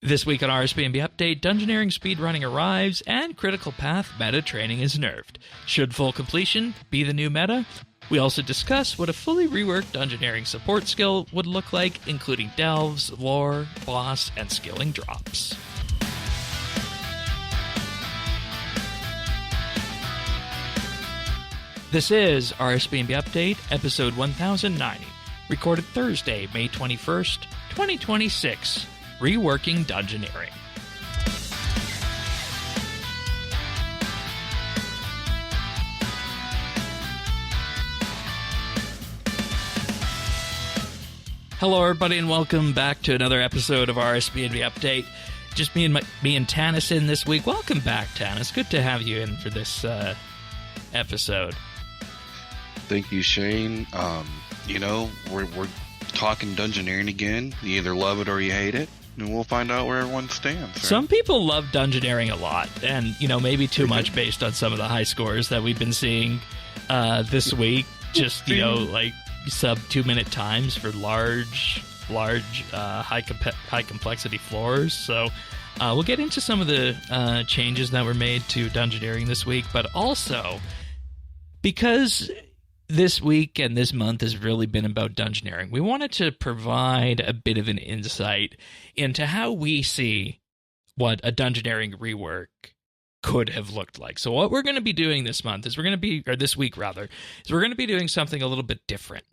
This week on RSBANDB Update, Dungeoneering speedrunning arrives, and Critical Path meta training is nerfed. Should full completion be the new meta? We also discuss what a fully reworked Dungeoneering support skill would look like, including delves, lore, boss, and skilling drops. This is RSBANDB Update, episode 1090, recorded Thursday, May 21st, 2026. Reworking Dungeoneering. Hello, everybody, and welcome back to another episode of RSBANDB Update. Just me and Tanis in this week. Welcome back, Tanis. Good to have you in for this episode. Thank you, Shane. We're talking Dungeoneering again. You either love it or you hate it. And we'll find out where everyone stands. Right? Some people love Dungeoneering a lot, and, maybe too much based on some of the high scores that we've been seeing this week. Just, like sub 2-minute times for large, high complexity floors. So we'll get into some of the changes that were made to Dungeoneering this week, but also because this week and this month has really been about Dungeoneering, we wanted to provide a bit of an insight into how we see what a Dungeoneering rework could have looked like. So what we're going to be doing this month is this week we're going to be doing something a little bit different.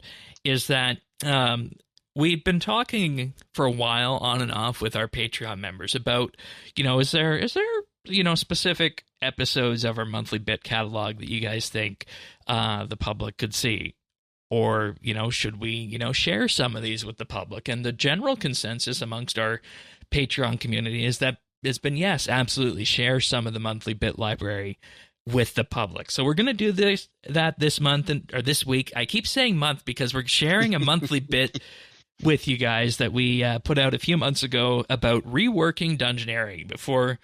Is that we've been talking for a while on and off with our Patreon members about, is there specific episodes of our monthly bit catalog that you guys think the public could see? Or, should we, share some of these with the public? And the general consensus amongst our Patreon community is that it's been, yes, absolutely, share some of the monthly bit library with the public. So we're going to do this month, or this week. I keep saying month because we're sharing a monthly bit with you guys that we put out a few months ago about reworking Dungeoneering before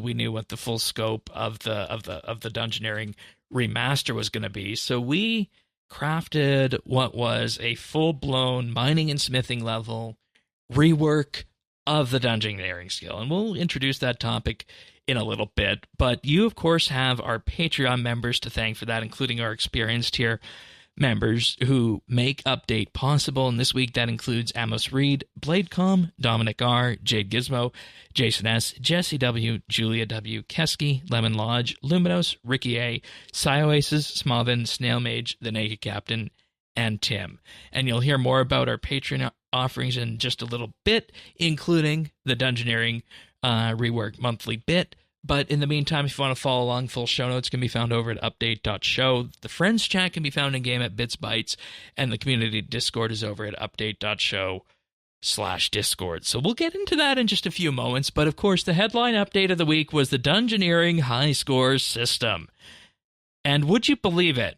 we knew what the full scope of the Dungeoneering remaster was going to be. So we crafted what was a full-blown mining and smithing level rework of the Dungeoneering skill, and we'll introduce that topic in a little bit. But you, of course, have our Patreon members to thank for that, including our experienced tier members who make Update possible. And this week that includes Amos Reed, Bladecom, Dominic R, Jade Gizmo, Jason S, Jesse W, Julia W, Keski, Lemon Lodge, Luminos, Ricky A, Sioasis, Smavin, Snail Mage, The Naked Captain, and Tim. And you'll hear more about our Patreon offerings in just a little bit, including the Dungeoneering rework monthly bit. But in the meantime, if you want to follow along, full show notes can be found over at update.show. The friends chat can be found in-game at BitsBytes, and the community Discord is over at update.show/Discord. So we'll get into that in just a few moments. But of course, the headline update of the week was the Dungeoneering high scores system. And would you believe it?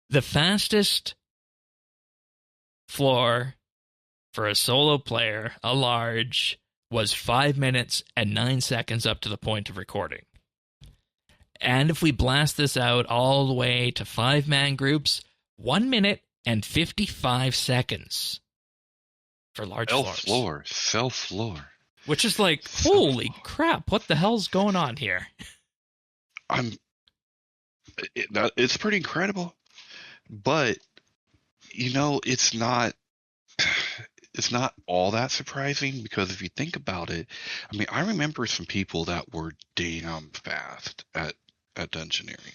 The fastest floor for a solo player, a large, was 5 minutes and 9 seconds up to the point of recording. And if we blast this out all the way to 5-man groups, 1 minute and 55 seconds for large floors. Fell floor. Which is like, holy crap, what the hell's going on here? It's pretty incredible. But, it's not all that surprising, because if you think about it, I remember some people that were damn fast at Dungeoneering.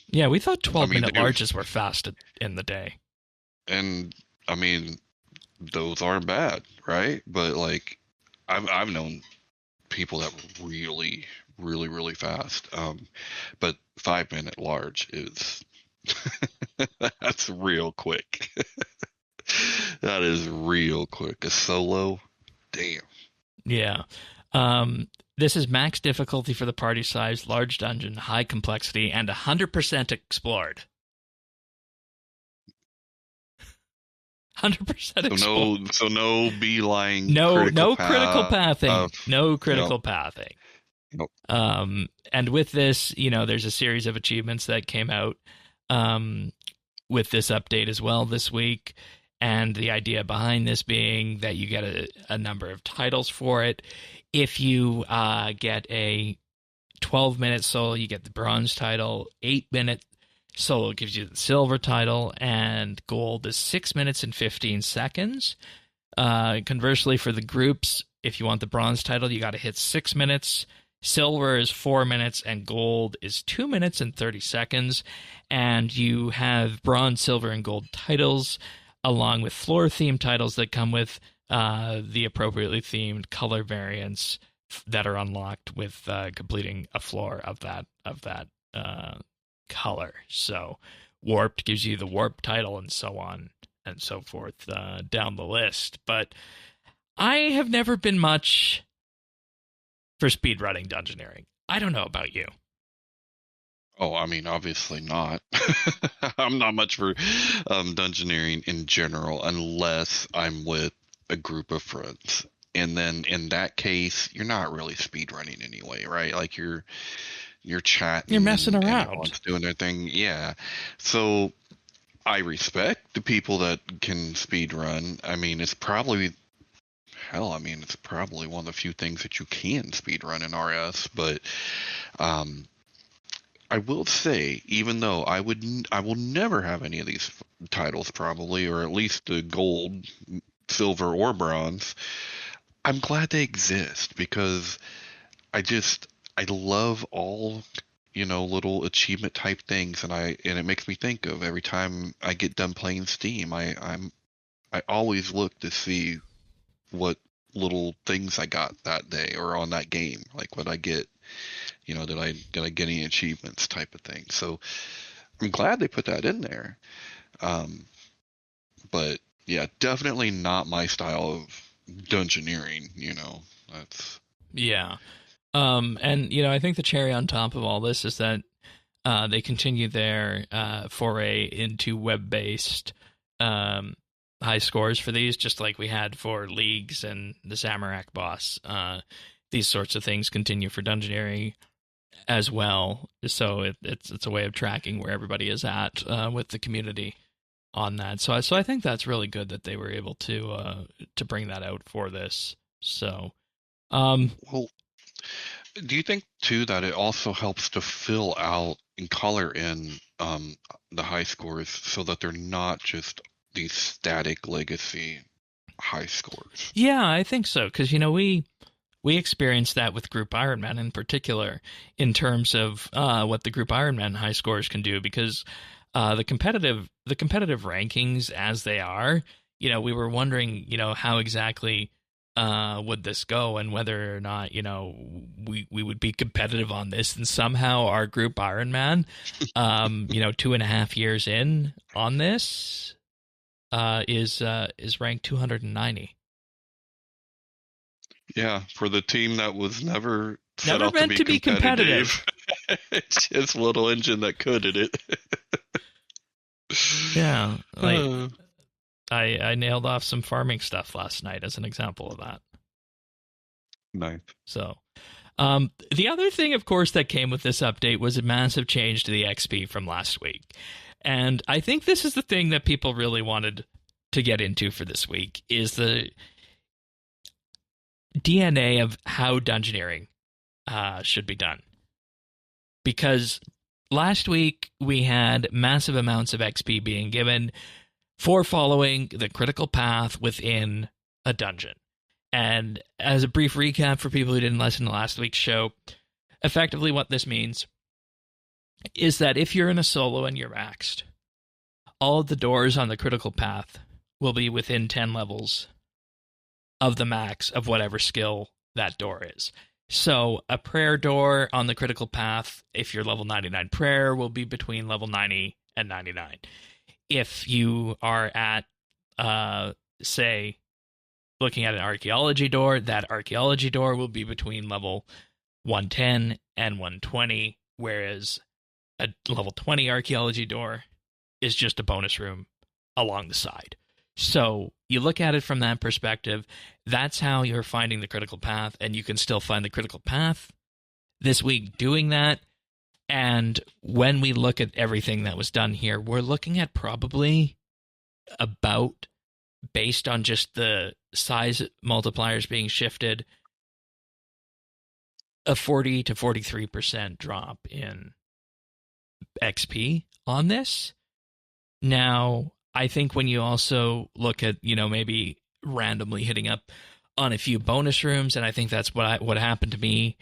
Yeah, we thought 12-minute larges were fast in the day. And, those aren't bad, right? But, I've known people that were really, really, really fast. But 5-minute large is... that's real quick. That is real quick. A solo, damn. Yeah. This is max difficulty for the party size, large dungeon, high complexity, and 100% explored. 100% explored. So no beeline. No critical pathing. No critical pathing. Nope. And with this, there's a series of achievements that came out with this update as well this week. And the idea behind this being that you get a number of titles for it. If you get a 12-minute solo, you get the bronze title. 8-minute solo gives you the silver title, and gold is 6 minutes and 15 seconds. Conversely, for the groups, if you want the bronze title, you got to hit 6 minutes. Silver is 4 minutes, and gold is 2 minutes and 30 seconds. And you have bronze, silver, and gold titles, along with floor-themed titles that come with the appropriately themed color variants that are unlocked with completing a floor of that color. So warped gives you the warp title, and so on and so forth down the list. But I have never been much for speedrunning Dungeoneering. I don't know about you. Oh, I mean, obviously not. I'm not much for Dungeoneering in general, unless I'm with a group of friends. And then in that case, you're not really speedrunning anyway, right? Like you're chatting. You're messing around. Everyone's doing their thing. Yeah. So I respect the people that can speedrun. I mean, it's probably one of the few things that you can speedrun in RS, but I will say, even though I will never have any of these titles probably, or at least the gold, silver, or bronze, I'm glad they exist, because I love all, little achievement type things, and it makes me think of every time I get done playing Steam, I always look to see what little things I got that day or on that game, like what I get, did I get any achievements type of thing. So I'm glad they put that in there. But yeah, definitely not my style of dungeoneering, that's. Yeah. And, I think the cherry on top of all this is that they continue their foray into web-based high scores for these, just like we had for leagues and the Zamorak boss. These sorts of things continue for Dungeoneering as well. So it's a way of tracking where everybody is at with the community on that. So I think that's really good that they were able to bring that out for this. So, well, do you think too that it also helps to fill out and color in the high scores so that they're not just these static legacy high scores? Yeah, I think so, because we experienced that with Group Ironman in particular, in terms of what the Group Ironman high scores can do, because the competitive rankings as they are, we were wondering, how exactly would this go, and whether or not, we would be competitive on this. And somehow our Group Ironman, 2.5 years in on this, is ranked 290. Yeah, for the team that was never set out meant to be competitive. It's just a little engine that could in it. Yeah, like I nailed off some farming stuff last night as an example of that. Nice. So, the other thing, of course, that came with this update was a massive change to the XP from last week. And I think this is the thing that people really wanted to get into for this week, is the DNA of how Dungeoneering should be done. Because last week we had massive amounts of XP being given for following the critical path within a dungeon. And as a brief recap for people who didn't listen to last week's show, effectively what this means is that if you're in a solo and you're maxed, all of the doors on the critical path will be within 10 levels of the max of whatever skill that door is. So a prayer door on the critical path, if you're level 99 prayer, will be between level 90 and 99. If you are at, say, looking at an archaeology door, that archaeology door will be between level 110 and 120, whereas a level 20 archaeology door is just a bonus room along the side. So you look at it from that perspective, that's how you're finding the critical path, and you can still find the critical path this week doing that. And when we look at everything that was done here, we're looking at probably about based on just the size multipliers being shifted, a 40 to 43% drop in XP on this. Now, I think when you also look at, maybe randomly hitting up on a few bonus rooms, and I think that's what happened to me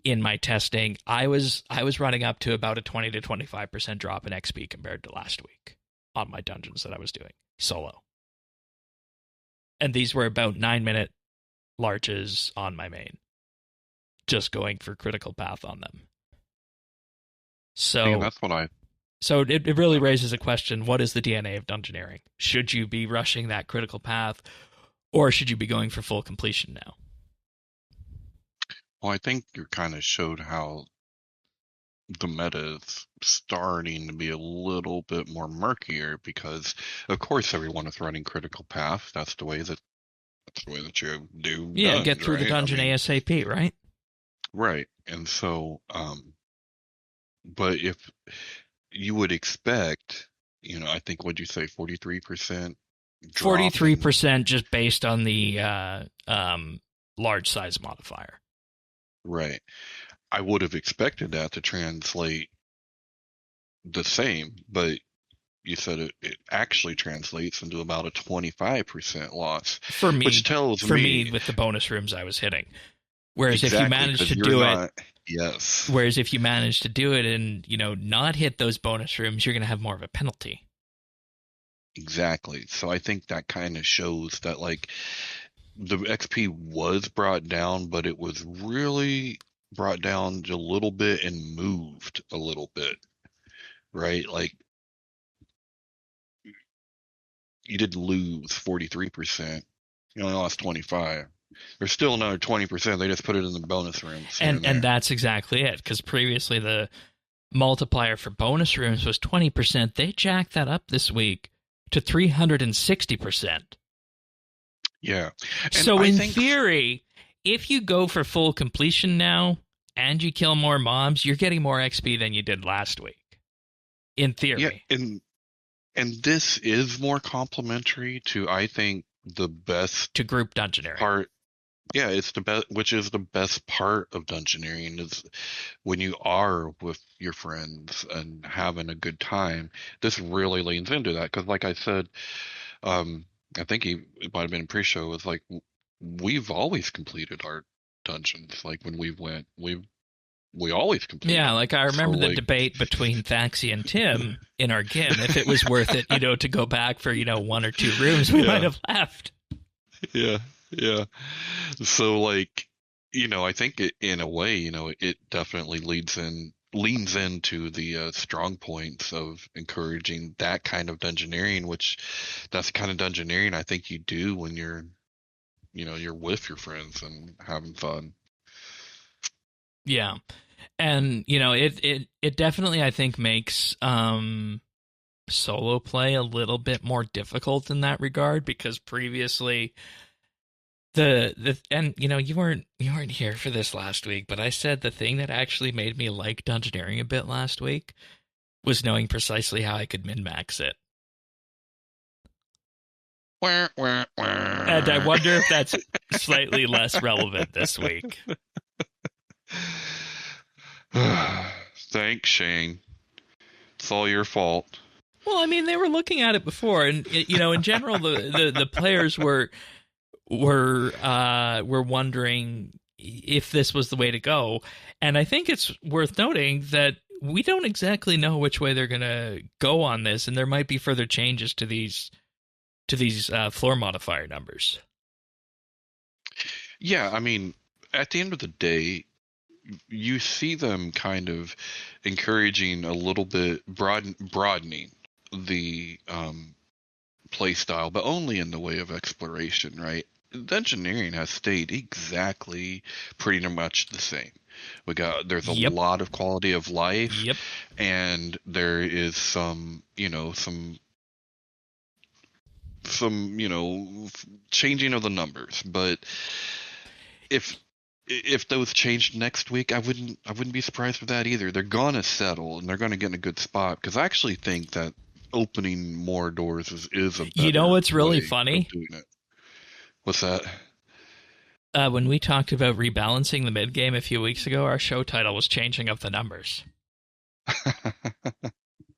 in my testing, I was running up to about a 20 to 25% drop in XP compared to last week on my dungeons that I was doing solo. And these were about 9-minute larches on my main, just going for critical path on them. So that's what So it really raises a question: what is the DNA of Dungeoneering? Should you be rushing that critical path, or should you be going for full completion now? Well, I think you kind of showed how the meta is starting to be a little bit more murkier because, of course, everyone is running critical path. That's the way that you do. Yeah, get through the dungeon ASAP, right? Right, and so, but if you would expect, I think, what'd you say, 43%? 43% just based on the large size modifier. Right. I would have expected that to translate the same, but you said it actually translates into about a 25% loss. For me, which tells me with the bonus rooms I was hitting. Whereas exactly, if you manage to do it, yes. Whereas if you manage to do it and not hit those bonus rooms, you're going to have more of a penalty. Exactly. So I think that kind of shows that the XP was brought down, but it was really brought down a little bit and moved a little bit, right? You didn't lose 43%. You only lost 25%. There's still another 20%. They just put it in the bonus rooms. And that's exactly it. Because previously the multiplier for bonus rooms was 20%. They jacked that up this week to 360%. Yeah. And so in theory, if you go for full completion now and you kill more mobs, you're getting more XP than you did last week. In theory. Yeah, and this is more complementary to, I think, the best to group dungeoneering part. Yeah, it's the best, which is the best part of dungeoneering, is when you are with your friends and having a good time. This really leans into that because, like I said, I think it might have been in pre-show. It's like we've always completed our dungeons. Like when we went, we always completed. Yeah, like I remember the debate between Thaxi and Tim in our GIM if it was worth it, to go back for 1 or 2 rooms we might have left. Yeah. So I think in a way, it definitely leans into the strong points of encouraging that kind of dungeoneering, which that's the kind of dungeoneering I think you do when you're with your friends and having fun. Yeah. And, it definitely, I think, makes solo play a little bit more difficult in that regard, because previously and you weren't here for this last week, but I said the thing that actually made me like dungeoneering a bit last week was knowing precisely how I could min-max it. And I wonder if that's slightly less relevant this week. Thanks, Shane. It's all your fault. Well, I mean, they were looking at it before, and in general, the players were wondering if this was the way to go. And I think it's worth noting that we don't exactly know which way they're going to go on this, and there might be further changes to these floor modifier numbers. Yeah, I mean, at the end of the day, you see them kind of encouraging a little bit, broadening the play style, but only in the way of exploration, right? Dungeoneering has stayed exactly pretty much the same. There's a lot of quality of life, and there is some changing of the numbers. But if those changed next week, I wouldn't be surprised with that either. They're gonna settle and they're gonna get in a good spot, because I actually think that opening more doors is a better You know what's really way funny? of doing it. What's that? When we talked about rebalancing the mid game a few weeks ago, our show title was Changing of the Numbers.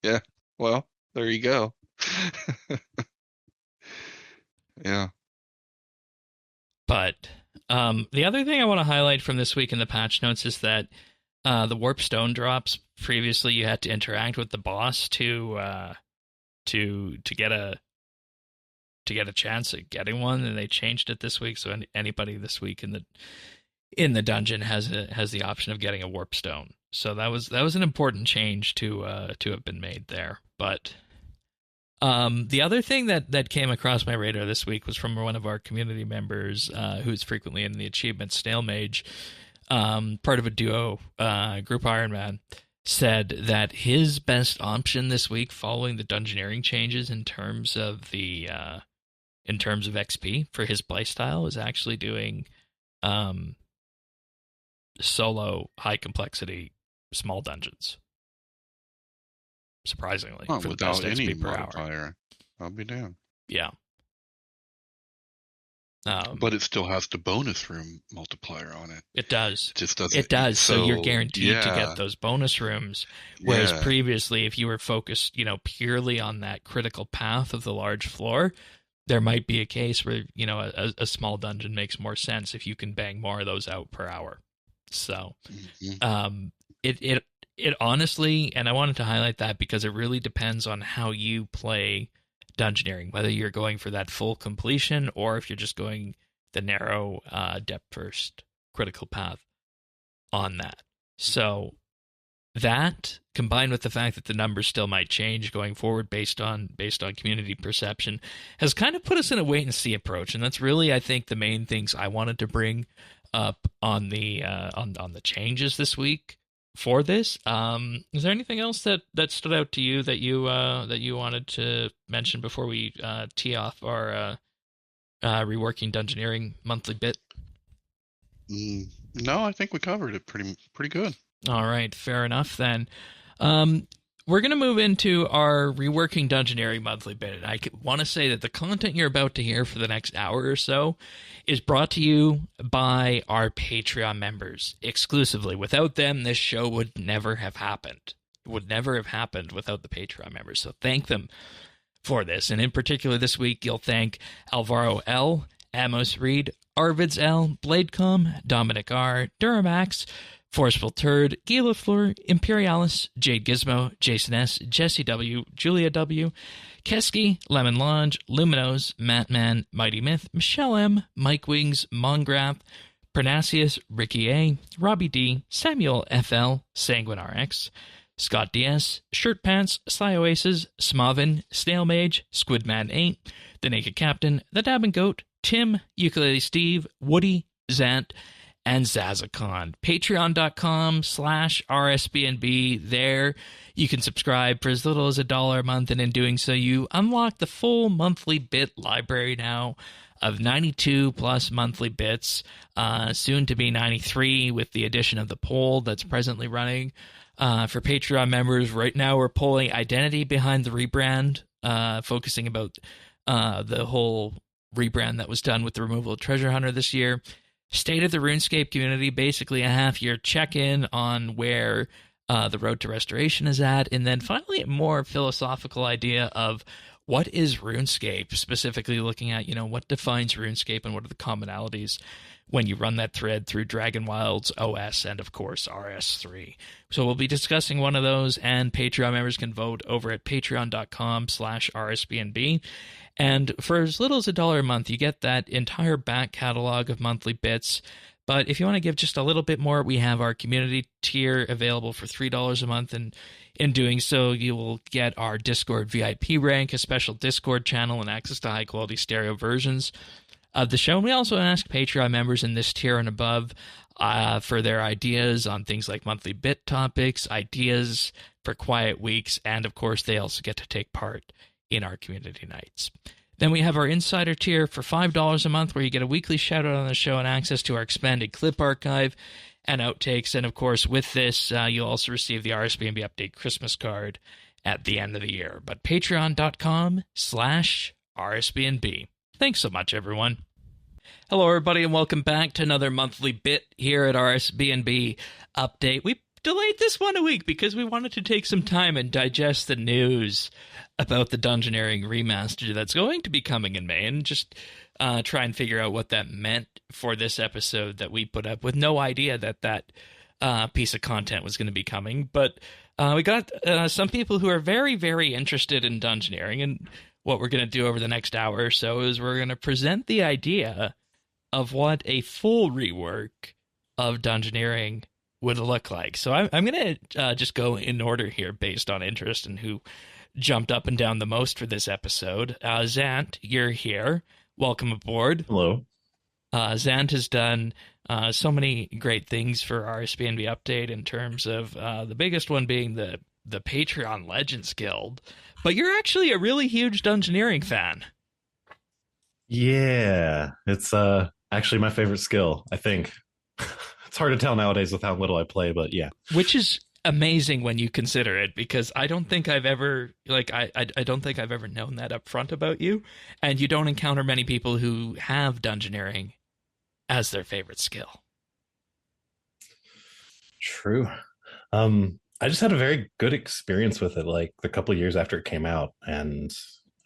Yeah. Well, there you go. Yeah. But the other thing I want to highlight from this week in the patch notes is that the warp stone drops. Previously, you had to interact with the boss to get a chance at getting one, and they changed it this week. So anybody this week in the dungeon has the option of getting a warp stone. So that was an important change to have been made there. But the other thing that came across my radar this week was from one of our community members who's frequently in the achievement Snail Mage, part of a duo group Ironman, said that his best option this week following the Dungeoneering changes in terms of XP for his playstyle is actually doing solo high complexity small dungeons. Surprisingly, for the best without any XP per modifier. hour. I'll be damned. Yeah. But it still has the bonus room multiplier on it. It does. It just doesn't. It does. So you're guaranteed to get those bonus rooms. Whereas previously, if you were focused, purely on that critical path of the large floor, there might be a case where, a small dungeon makes more sense if you can bang more of those out per hour. So, it honestly, and I wanted to highlight that because it really depends on how you play Dungeoneering, whether you're going for that full completion or if you're just going the narrow depth first critical path on that. So that, combined with the fact that the numbers still might change going forward based on community perception, has kind of put us in a wait and see approach, and that's really, I think, the main things I wanted to bring up on the changes this week for this. Is there anything else that stood out to you that you wanted to mention before we tee off our Reworking Dungeoneering monthly bit? No, I think we covered it pretty good. All right, fair enough then. We're going to move into our Reworking Dungeoneering monthly bit. And I want to say that the content you're about to hear for the next hour or so is brought to you by our Patreon members exclusively. Without them, this show would never have happened. It would never have happened without the Patreon members. So thank them for this. And in particular, this week, you'll thank Alvaro L., Amos Reed, Arvids L., Bladecom, Dominic R., Duramax, Forceful Turd, Gila Fleur, Imperialis, Jade Gizmo, Jason S., Jesse W., Julia W., Keski, Lemon Lodge, Luminos, Mattman, Mighty Myth, Michelle M., Mike Wings, Mongraph, Pernasius, Ricky A., Robbie D., Samuel FL, Sanguine RX, Scott DS, Shirt Pants, Sly Oasis, Smavin, Snail Mage, Squidman 8, The Naked Captain, The Dabbing Goat, Tim, Ukulele Steve, Woody, Zant, and Zazacon. Patreon.com/RSBNB. There, you can subscribe for as little as $1 a month, and in doing so, you unlock the full monthly bit library now of 92 plus monthly bits, soon to be 93 with the addition of the poll that's presently running. For Patreon members, right now we're polling identity behind the rebrand, focusing about the whole rebrand that was done with the removal of Treasure Hunter this year. State of the RuneScape community, basically a half-year check-in on where the road to restoration is at, and then finally a more philosophical idea of what is RuneScape, specifically looking at, what defines RuneScape and what are the commonalities when you run that thread through Dragonwild's OS and, of course, RS3. So we'll be discussing one of those, and Patreon members can vote over at patreon.com/RSBNB. And for as little as $1 a month, you get that entire back catalog of monthly bits. But if you want to give just a little bit more, we have our community tier available for $3 a month. And in doing so, you will get our Discord VIP rank, a special Discord channel, and access to high-quality stereo versions of the show. And we also ask Patreon members in this tier and above for their ideas on things like monthly bit topics, ideas for quiet weeks, and, of course, they also get to take part in our community nights. Then we have our insider tier for $5 a month, where you get a weekly shout out on the show and access to our expanded clip archive and outtakes. And of course, with this, you'll also receive the RSBANDB update Christmas card at the end of the year. But patreon.com/RSBNB. Thanks so much, everyone. Hello, everybody, and welcome back to another monthly bit here at RSBANDB Update. We delayed this one a week because we wanted to take some time and digest the news about the Dungeoneering remaster that's going to be coming in May, and just try and figure out what that meant for this episode that we put up, with no idea that piece of content was going to be coming. But we got some people who are very, very interested in Dungeoneering, and what we're going to do over the next hour or so is we're going to present the idea of what a full rework of Dungeoneering would look like. So I'm going to just go in order here based on interest and who jumped up and down the most for this episode. Zant, you're here. Welcome aboard. Hello. Zant has done so many great things for RSBANDB Update in terms of the biggest one being the Patreon Legends Guild. But you're actually a really huge Dungeoneering fan. Yeah, it's actually my favorite skill, I think. It's hard to tell nowadays with how little I play, but yeah. Which is amazing when you consider it, because I don't think I've ever I don't think I've ever known that up front about you, and you don't encounter many people who have Dungeoneering as their favorite skill. True. I just had a very good experience with it, like the couple of years after it came out, and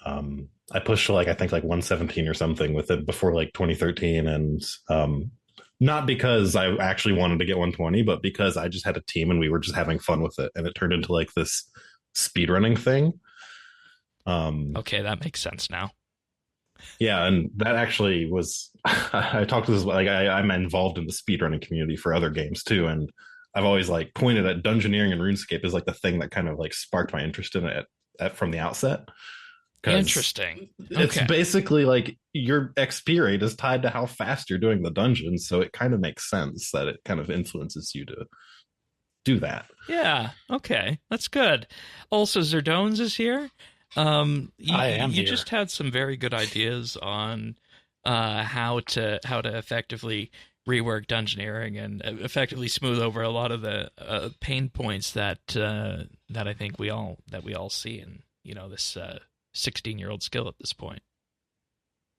I pushed to I think 117 or something with it before 2013, and not because I actually wanted to get 120, but because I just had a team and we were just having fun with it, and it turned into this speedrunning thing. Okay, that makes sense now. Yeah, and that actually was I talked to this I'm involved in the speedrunning community for other games too, and I've always pointed at Dungeoneering and RuneScape as the thing that kind of sparked my interest in it from the outset. Interesting. It's basically your XP rate is tied to how fast you're doing the dungeons, so it kind of makes sense that it kind of influences you to do that. Yeah, okay, that's good. Also, Zerdones is here. I am here. You just had some very good ideas on how to effectively rework Dungeoneering and effectively smooth over a lot of the pain points that I think we all see in this 16-year-old skill at this point.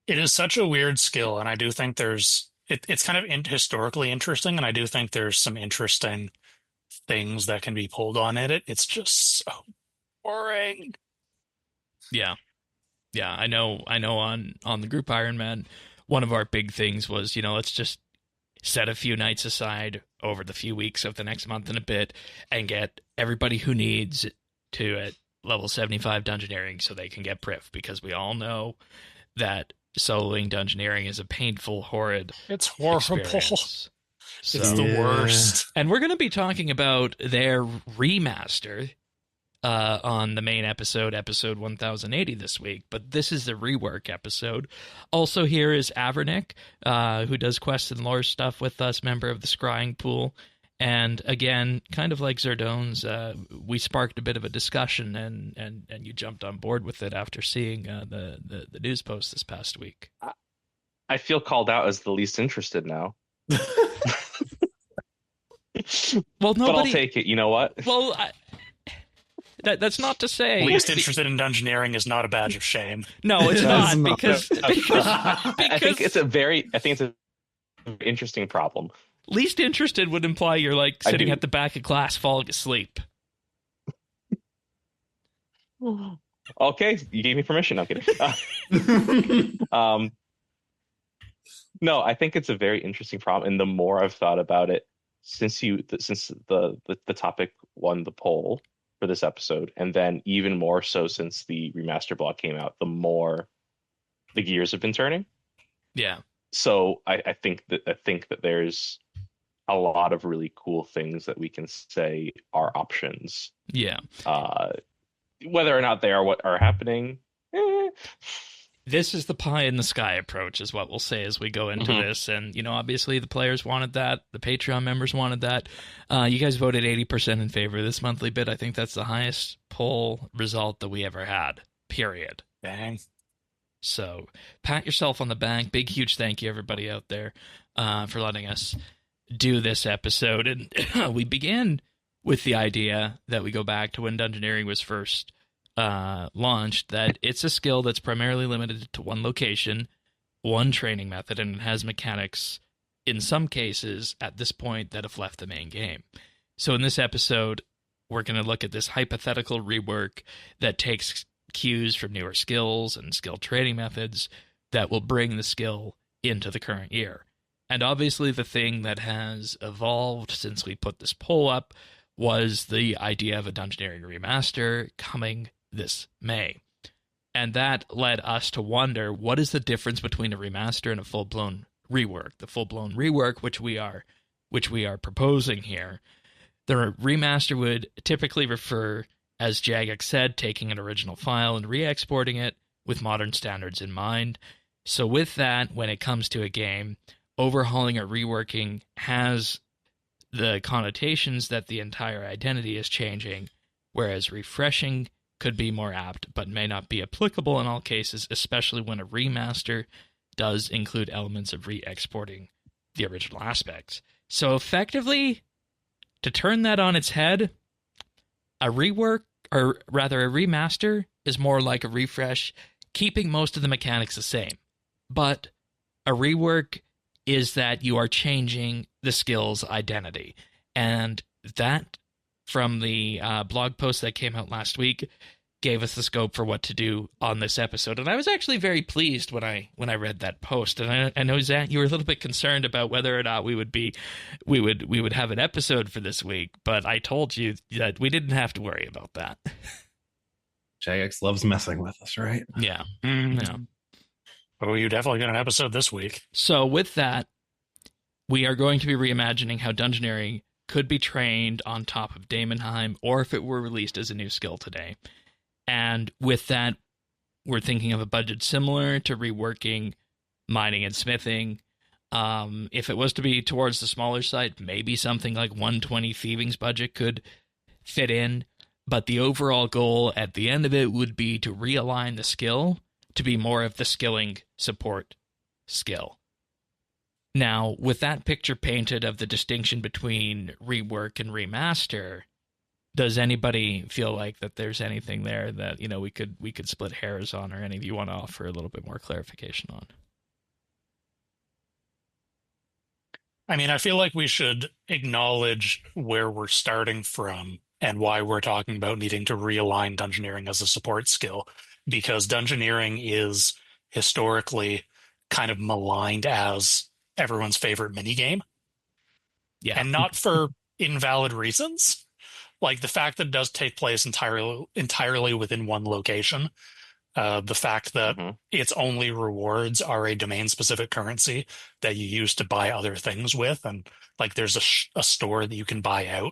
It is such a weird skill, and I do think it's kind of historically interesting, and I do think there's some interesting things that can be pulled on in it. It's just so boring. Yeah, I know. On the group Ironman, one of our big things was let's just set a few nights aside over the few weeks of the next month and a bit, and get everybody who needs to at level 75 Dungeoneering so they can get Priv, because we all know that soloing Dungeoneering is a painful, horrid It's horrible. experience. It's the worst. And we're going to be talking about their remaster on the main episode 1080 this week, but this is the rework episode. Also here is Avernick, who does quest and lore stuff with us, member of the Scrying Pool. And again, kind of like Zerdones, we sparked a bit of a discussion, and you jumped on board with it after seeing the news post this past week. I feel called out as the least interested now. Well, nobody... But I'll take it. You know what? Well, that's not to say Least interested in Dungeoneering is not a badge of shame. No, it's not, because I think it's a very interesting problem. Least interested would imply you're sitting at the back of class falling asleep. Okay, you gave me permission. I'm kidding. No, I think it's a very interesting problem, and the more I've thought about it since the topic won the poll for this episode, and then even more so since the remaster block came out, the more the gears have been turning. Yeah. So I think that there's a lot of really cool things that we can say are options. Yeah. Whether or not they are what are happening. This is the pie in the sky approach, is what we'll say as we go into this. And, obviously the players wanted that. The Patreon members wanted that. You guys voted 80% in favor of this monthly bit. I think that's the highest poll result that we ever had, period. Bang. So pat yourself on the back. Big, huge thank you, everybody out there, for letting us do this episode. And we began with the idea that we go back to when Dungeoneering was first launched, that it's a skill that's primarily limited to one location, one training method, and it has mechanics in some cases at this point that have left the main game. So in this episode, we're going to look at this hypothetical rework that takes cues from newer skills and skill training methods that will bring the skill into the current year. And obviously the thing that has evolved since we put this poll up was the idea of a Dungeoneering remaster coming this May. And that led us to wonder, what is the difference between a remaster and a full-blown rework? The full-blown rework, which we are proposing here. The remaster would typically refer, as Jagex said, taking an original file and re-exporting it with modern standards in mind. So with that, when it comes to a game, overhauling or reworking has the connotations that the entire identity is changing, whereas refreshing could be more apt, but may not be applicable in all cases, especially when a remaster does include elements of re-exporting the original aspects. So effectively, to turn that on its head, a rework, or rather a remaster, is more like a refresh, keeping most of the mechanics the same. But a rework is that you are changing the skill's identity. And that, from the blog post that came out last week, gave us the scope for what to do on this episode. And I was actually very pleased when I read that post. And I know, Zach, you were a little bit concerned about whether or not we would have an episode for this week, but I told you that we didn't have to worry about that. Jagex loves messing with us, right? Yeah. Mm-hmm. Yeah. Oh, you definitely got an episode this week. So with that, we are going to be reimagining how Dungeoneering could be trained on top of Daemonheim, or if it were released as a new skill today. And with that, we're thinking of a budget similar to reworking mining and smithing. If it was to be towards the smaller side, maybe something like 120 thieving's budget could fit in. But the overall goal at the end of it would be to realign the skill to be more of the skilling support skill. Now, with that picture painted of the distinction between rework and remaster, does anybody feel like that there's anything there that, you know, we could split hairs on, or any of you want to offer a little bit more clarification on? I mean, I feel like we should acknowledge where we're starting from and why we're talking about needing to realign Dungeoneering as a support skill, because Dungeoneering is historically kind of maligned as everyone's favorite minigame. Yeah. And not for invalid reasons. Like the fact that it does take place entirely within one location, the fact that its only rewards are a domain-specific currency that you use to buy other things with, and like there's a store that you can buy out.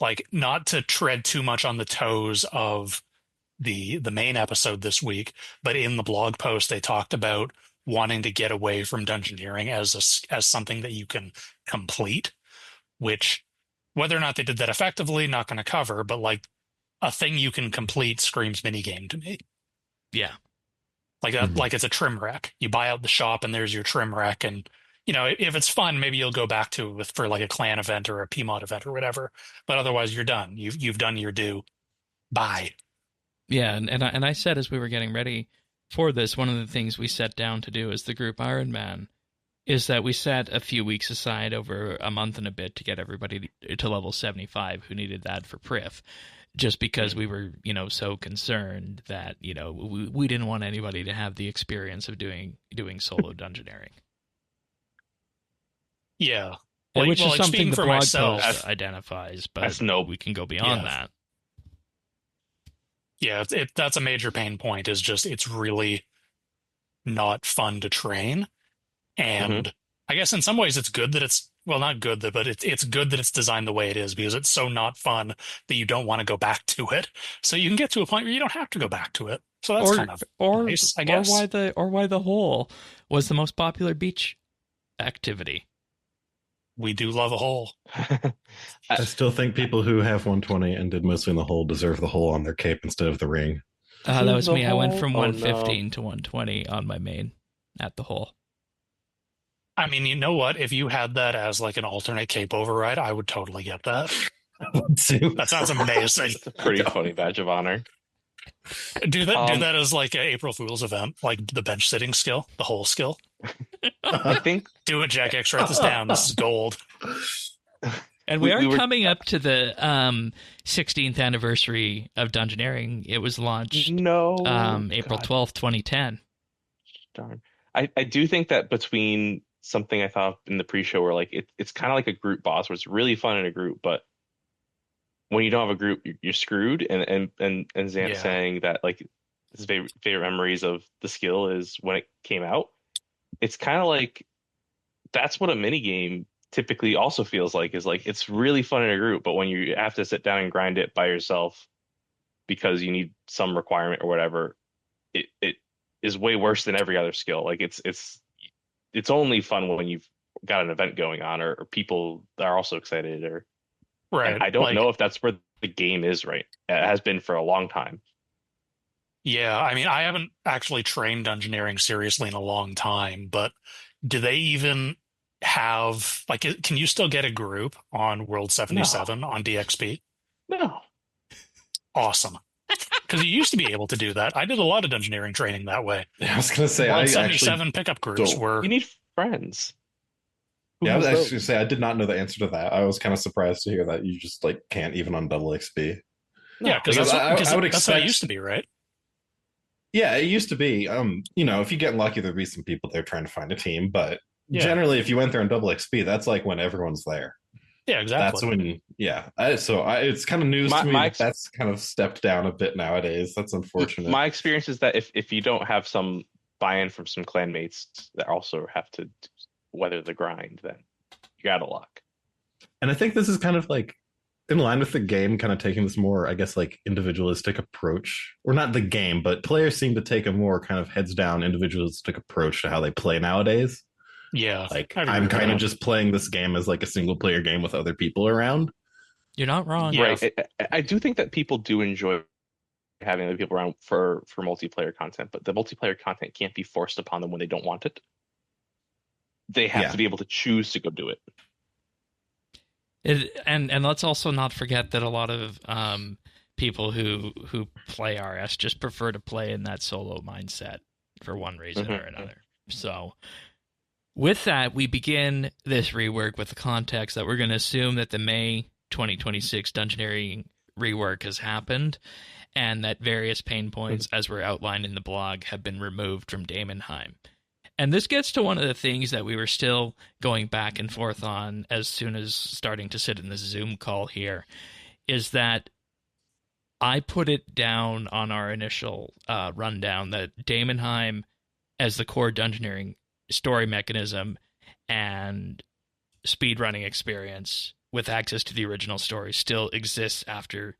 Like, not to tread too much on the toes of the main episode this week, but in the blog post they talked about wanting to get away from Dungeoneering as something that you can complete, which, whether or not they did that effectively, not going to cover, but like a thing you can complete screams minigame to me. Yeah. Like that, like it's a trim rack. You buy out the shop and there's your trim rack, and you know, if it's fun, maybe you'll go back to it for like a clan event or a PMOD event or whatever. But otherwise, you're done. You've done your due. Bye. Yeah, and I said as we were getting ready for this, one of the things we set down to do as the group Iron Man is that we set a few weeks aside over a month and a bit to get everybody to level 75 who needed that for Prif, just because we were, you know, so concerned that, you know, we didn't want anybody to have the experience of doing solo Dungeoneering. Yeah. Which is like something the for blog myself, post identifies, but we can go beyond that. Yeah, that's a major pain point, is just it's really not fun to train. And I guess in some ways it's good that it's, well, not good, but it's good that it's designed the way it is, because it's so not fun that you don't want to go back to it. So you can get to a point where you don't have to go back to it. So that's kind of nice, I guess. Or why the hole was the most popular beach activity. We do love a hole. I still think people who have 120 and did mostly in the hole deserve the hole on their cape instead of the ring. That was me. I went from 115 to 120 on my main at the hole. I mean, you know what? If you had that as like an alternate cape override, I would totally get that. That sounds amazing. It's a pretty funny badge of honor. Do that as like an April Fool's event, like the bench sitting skill, the whole skill. I think Do it, Jack X. Write this down. This is gold. And we are coming up to the 16th anniversary of Dungeoneering. It was launched April 12th, 2010. Darn. I do think that between something I thought in the pre-show where like it's kind of like a group boss where it's really fun in a group, but when you don't have a group, you're screwed. And Xant saying that like his favorite memories of the skill is when it came out. It's kind of like that's what a mini game typically also feels like, is like it's really fun in a group, but when you have to sit down and grind it by yourself because you need some requirement or whatever, it is way worse than every other skill. Like it's only fun when you've got an event going on or people are also excited, or right. And I don't know if that's where the game is right. It has been for a long time. Yeah, I mean, I haven't actually trained Dungeoneering seriously in a long time, but do they even have, like, can you still get a group on World 77 on DXP? No. Awesome. Because you used to be able to do that. I did a lot of Dungeoneering training that way. Yeah, I was going to say, World I 77 pickup groups don't. were... You need friends. Yeah, I was actually going to say, I did not know the answer to that. I was kind of surprised to hear that you just like can't even on double XP. Yeah, because that's how it used to be, right? Yeah, it used to be. If you get lucky, there'd be some people there trying to find a team, but generally, if you went there on double XP, that's like when everyone's there. Yeah, exactly. That's when, it's kind of news to me. That's kind of stepped down a bit nowadays. That's unfortunate. My experience is that if you don't have some buy-in from some clanmates that also have to weather the grind, then you're out of luck. And I think this is kind of like in line with the game, kind of taking this more, I guess, like individualistic approach, or not the game, but players seem to take a more kind of heads down individualistic approach to how they play nowadays. Yeah. Like I'm kind of just playing this game as like a single player game with other people around. You're not wrong. Yeah. Right. I do think that people do enjoy having other people around for multiplayer content, but the multiplayer content can't be forced upon them when they don't want it. They have to be able to choose to go do it. And let's also not forget that a lot of people who play RS just prefer to play in that solo mindset for one reason or another. So with that, we begin this rework with the context that we're going to assume that the May 2026 Dungeoneering rework has happened and that various pain points, as were outlined in the blog, have been removed from Daemonheim. And this gets to one of the things that we were still going back and forth on as soon as starting to sit in this Zoom call here, is that I put it down on our initial rundown that Daemonheim, as the core Dungeoneering story mechanism and speedrunning experience with access to the original story, still exists after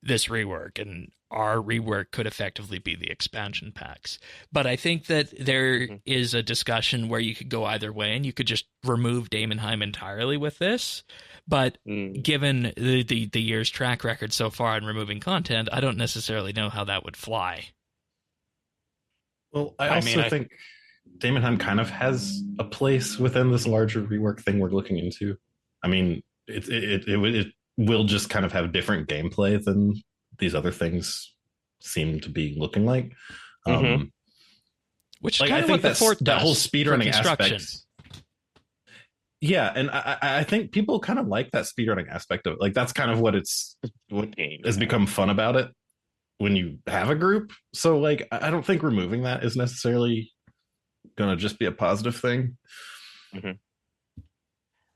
this rework, and our rework could effectively be the expansion packs. But I think that there is a discussion where you could go either way, and you could just remove Daemonheim entirely with this. But given the year's track record so far in removing content, I don't necessarily know how that would fly. Well, I think Daemonheim kind of has a place within this larger rework thing we're looking into. I mean, it will just kind of have different gameplay than these other things seem to be looking like. Which like, kind I of think what that whole speedrunning aspect. Yeah, and I think people kind of like that speedrunning aspect of it. Like that's kind of what has become fun about it when you have a group. So like I don't think removing that is necessarily gonna just be a positive thing.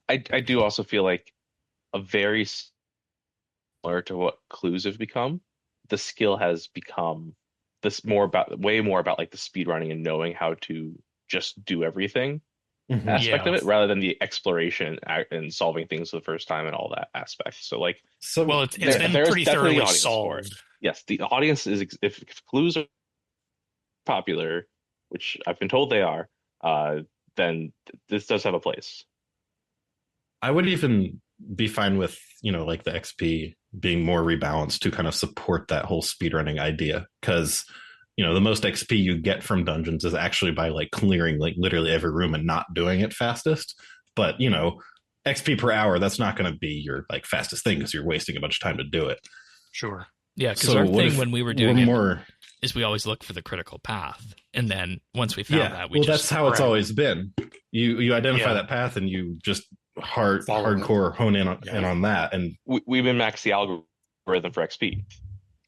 I do also feel like a very similar to what clues have become, the skill has become way more about like the speedrunning and knowing how to just do everything aspect of it, rather than the exploration and solving things for the first time and all that aspect. So like, well, it's been pretty thoroughly solved. Yes, the audience is, if clues are popular, which I've been told they are, then this does have a place. I would even be fine with, like the XP being more rebalanced to kind of support that whole speedrunning idea. Because, the most XP you get from dungeons is actually by like clearing like literally every room and not doing it fastest. But, XP per hour, that's not going to be your like fastest thing because you're wasting a bunch of time to do it. Sure. Yeah, because So our what thing if when we were doing one it more? is we always look for the critical path, and then once we found Yeah, that, we well, just that's how it's Right. always been. You identify Yeah. that path and you just Follow it. hardcore hone in Yeah. on that. And We've been maxed the algorithm for XP,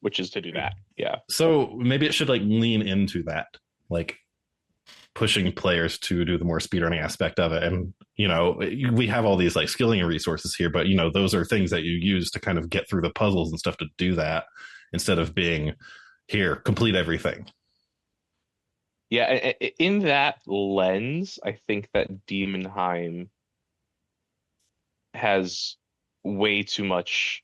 which is to do that. Yeah. so maybe it should like lean into that, like pushing players to do the more speedrunning aspect of it. And you know, we have all these like skilling and resources here, but you know, those are things that you use to kind of get through the puzzles and stuff to do that, instead of being here, complete everything. Yeah, in that lens, I think that Daemonheim has way too much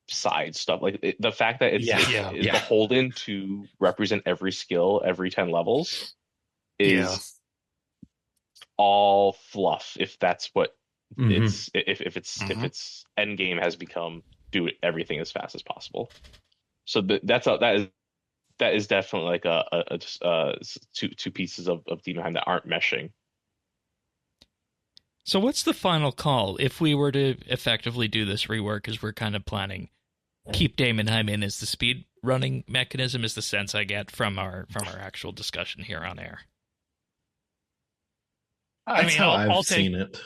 side stuff. Like the fact that it's Yeah. beholden to represent every skill every 10 levels is all fluff. If that's what it's if its end game has become, do everything as fast as possible. So that is definitely like a two pieces of Daemonheim that aren't meshing. So what's the final call if we were to effectively do this rework as we're kind of planning? Keep Daemonheim in as the speed running mechanism is the sense I get from our actual discussion here on air. That's how I've seen it.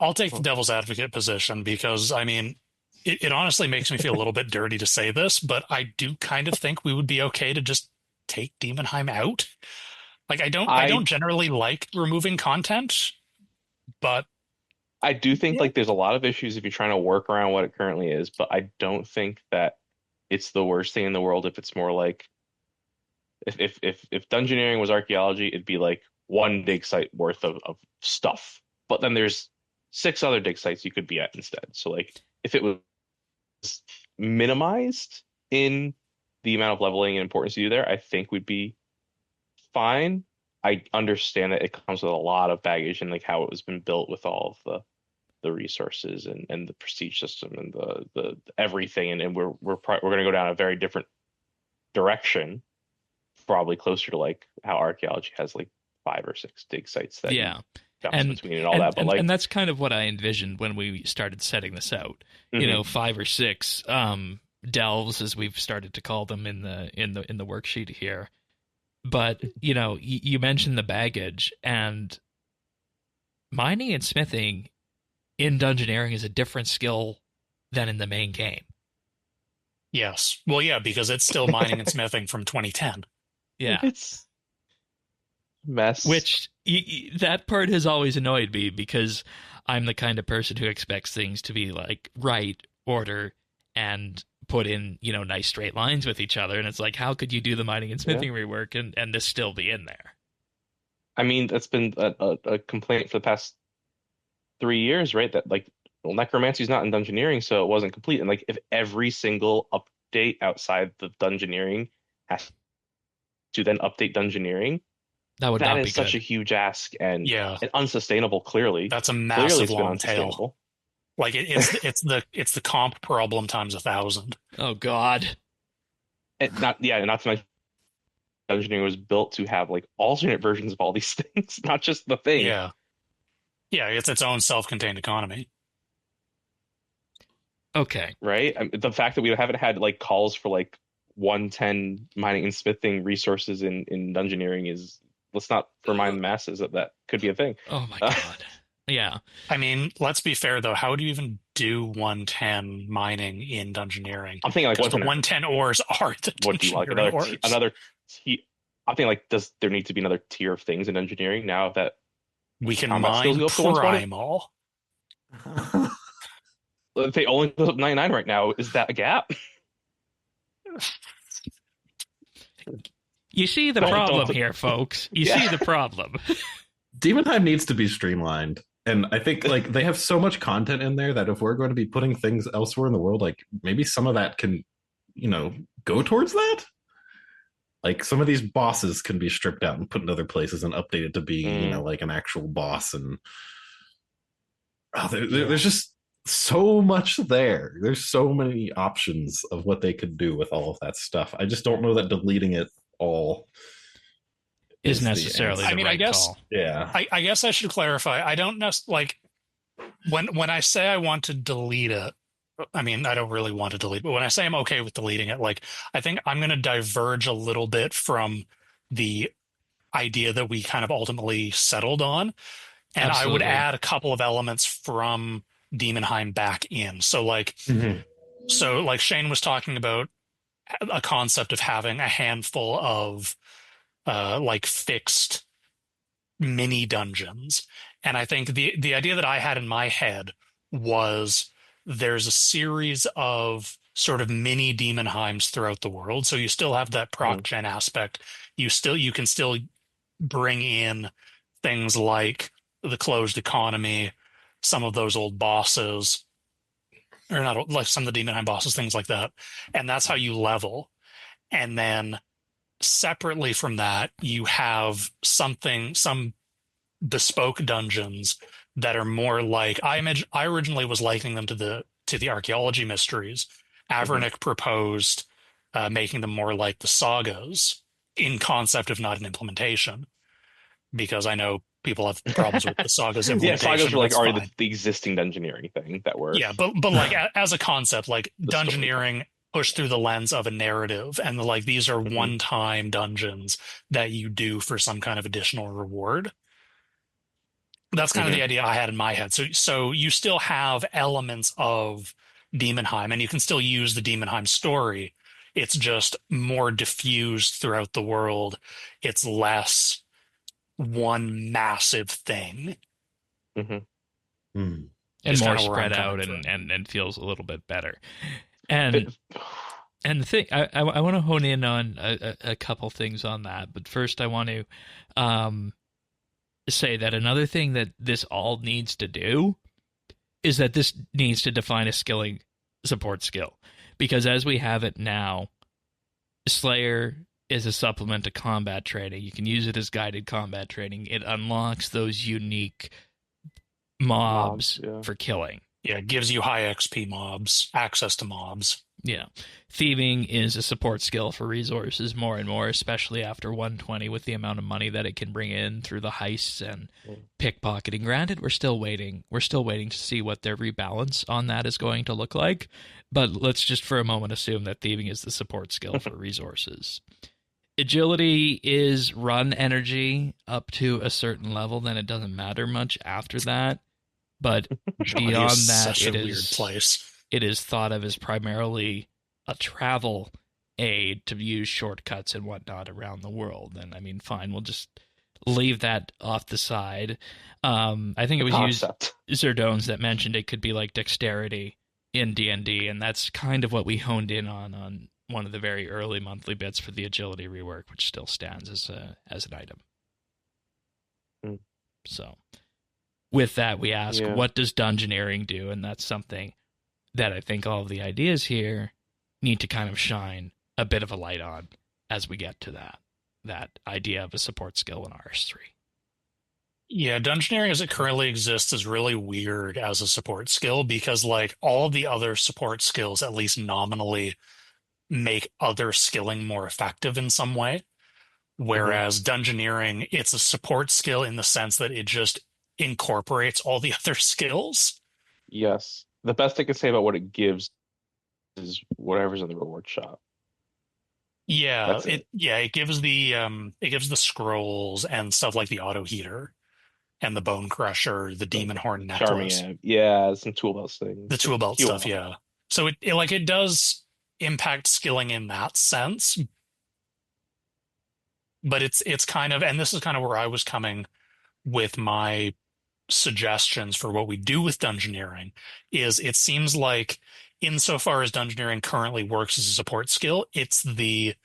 I'll take the devil's advocate position because, I mean, it honestly makes me feel a little bit dirty to say this, but I do kind of think we would be okay to just take Daemonheim out. Like, I don't generally like removing content, but I do think like there's a lot of issues if you're trying to work around what it currently is, but I don't think that it's the worst thing in the world if it's more like if Dungeoneering was archaeology, it'd be like one dig site worth of stuff. But then there's 6 other dig sites you could be at instead. So like if it was minimized in the amount of leveling and importance you do there, I think we'd be fine. I understand that it comes with a lot of baggage and like how it was been built with all of the resources and the prestige system and the everything, and we're going to go down a very different direction, probably closer to like how archaeology has like 5 or 6 dig sites that bounce between and all that. But and that's kind of what I envisioned when we started setting this out. You know, 5 or 6 delves, as we've started to call them in the worksheet here. But you know, you mentioned the baggage, and mining and smithing in Dungeoneering is a different skill than in the main game. Yes. Well, yeah, because it's still mining and smithing from 2010. Yeah. It's mess. Which that part has always annoyed me because I'm the kind of person who expects things to be like right, order, and put in, you know, nice straight lines with each other. And it's like, how could you do the mining and smithing rework and this still be in there? I mean, that's been a complaint for the past 3 years, right? That like, well, necromancy's not in Dungeoneering, so it wasn't complete. And like, if every single update outside the Dungeoneering has to then update Dungeoneering, that is such a huge ask and unsustainable. Clearly, that's a massive long tail. Like it's the comp problem times 1,000. Oh God! Not to mention, Dungeoneering was built to have like alternate versions of all these things, not just the thing. Yeah, it's its own self-contained economy. Okay, right. The fact that we haven't had like calls for like 110 mining and smithing resources in Dungeoneering is, let's not remind the masses that could be a thing. Oh my God. Yeah. I mean, let's be fair though. How do you even do 110 mining in Dungeoneering? I'm thinking like the 110 ores are the what do you like another I'm thinking like, does there need to be another tier of things in Dungeoneering now that we can mine primal? They only goes up 99 right now. Is that a gap? You see the problem here, folks. You see the problem. Daemonheim needs to be streamlined. And I think like they have so much content in there that if we're going to be putting things elsewhere in the world, like maybe some of that can, you know, go towards that. Like some of these bosses can be stripped out and put in other places and updated to be, you know, like an actual boss. And there's just so much there. There's so many options of what they could do with all of that stuff. I just don't know that deleting it all is necessarily the right call. Yeah. I guess I should clarify. I don't like when I say I want to delete it, I mean, I don't really want to delete, but when I say I'm okay with deleting it, like, I think I'm going to diverge a little bit from the idea that we kind of ultimately settled on. And I would Absolutely. add a couple of elements from Daemonheim back in. Mhm. So like Shane was talking about a concept of having a handful of like fixed mini dungeons. And I think the idea that I had in my head was there's a series of sort of mini Daemonheims throughout the world. So you still have that proc Mhm. gen aspect. You can still bring in things like the closed economy, some of those old bosses, or not like some of the Daemonheim bosses, things like that. And that's how you level. And then separately from that, you have some bespoke dungeons that are more like I originally was likening them to the archaeology mysteries. Mhm. Avernick proposed making them more like the sagas in concept, if not in implementation, because I know people have problems with the sagas Yeah, sagas implementation, were but like that's already fine. the existing dungeoneering thing that were Yeah, but like as a concept, like the storytelling. dungeoneering pushed through the lens of a narrative, and like these are Mhm. one-time dungeons that you do for some kind of additional reward. That's kind of the Mhm. idea I had in my head. So you still have elements of Daemonheim, and you can still use the Daemonheim story. It's just more diffused throughout the world. It's less one massive thing. Mhm. Hmm. And Is more kind of where I'm spread coming out from. and feels a little bit better. Fi- And the thing I want to hone in on a couple things on that, but first I want to um, say that another thing that this all needs to do is that this needs to define a skilling support skill, because as we have it now, Slayer is a supplement to combat training. You can use it as guided combat training. It unlocks those unique Mobs, mobs yeah. for killing. Yeah, it gives you high XP mobs, access to mobs. Yeah. Thieving is a support skill for resources more and more, especially after 120 with the amount of money that it can bring in through the heists and Mm. pickpocketing. Granted, we're still waiting. We're still waiting to see what their rebalance on that is going to look like. But let's just for a moment assume that thieving is the support skill for resources. Agility is run energy up to a certain level, then it doesn't matter much after that. But Agility is beyond that, such a weird place. it is thought of as primarily a travel aid to use shortcuts and whatnot around the world. And I mean, fine, we'll just leave that off the side. I think it The was used concept. Zerdones that mentioned it could be like dexterity in D&D, and that's kind of what we honed in on one of the very early monthly bits for the agility rework, which still stands as an item. Mm. So with that, we ask, Yeah. what does dungeoneering do? And that's something that I think all of the ideas here need to kind of shine a bit of a light on as we get to that idea of a support skill in RS3. Yeah, dungeoneering as it currently exists is really weird as a support skill because like all of the other support skills, at least nominally, make other skilling more effective in some way. Mhm. Whereas dungeoneering, it's a support skill in the sense that it just incorporates all the other skills. Yes. The best I can say about what it gives is whatever's in the reward shop. Yeah, That's it. it gives the scrolls and stuff like the auto heater and the bone crusher, the demon horn Charming necklace, amp. Yeah, some tool belt the things. tool belt Heal stuff, mod. yeah. So it does impact skilling in that sense, but it's kind of, and this is kind of where I was coming with my suggestions for what we do with dungeoneering is it seems like insofar as dungeoneering currently works as a support skill, it's the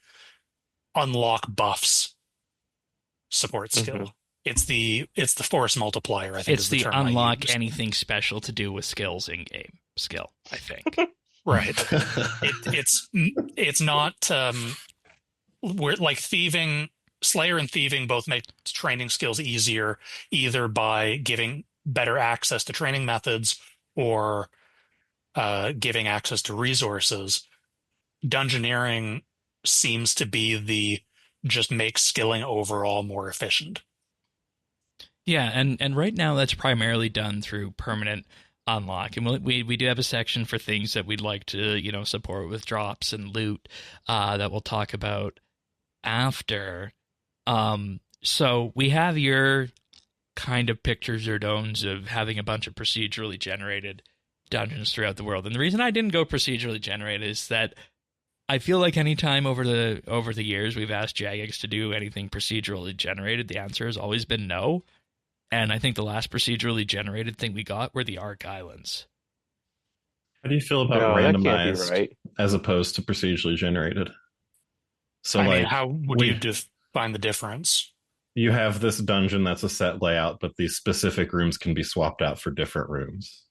unlock buffs support Hmm. skill. It's the force multiplier, I think is It's the the term I unlock use. anything special to do with skills in game skill, I think. Right. It's not where like thieving, Slayer and thieving both make training skills easier either by giving better access to training methods or giving access to resources. Dungeoneering seems to be the just make skilling overall more efficient. Yeah, and right now that's primarily done through permanent unlock, and we do have a section for things that we'd like to support with drops and loot that we'll talk about after. So we have your kind of pictures or don'ts of having a bunch of procedurally generated dungeons throughout the world, and the reason I didn't go procedurally generated is that I feel like any time over the years we've asked Jagex to do anything procedurally generated, the answer has always been no. And I think the last procedurally generated thing we got were the Ark Islands. How do you feel about No, that can't be randomized right. as opposed to procedurally generated? So, I mean, how would you define the difference? You have this dungeon that's a set layout, but these specific rooms can be swapped out for different rooms.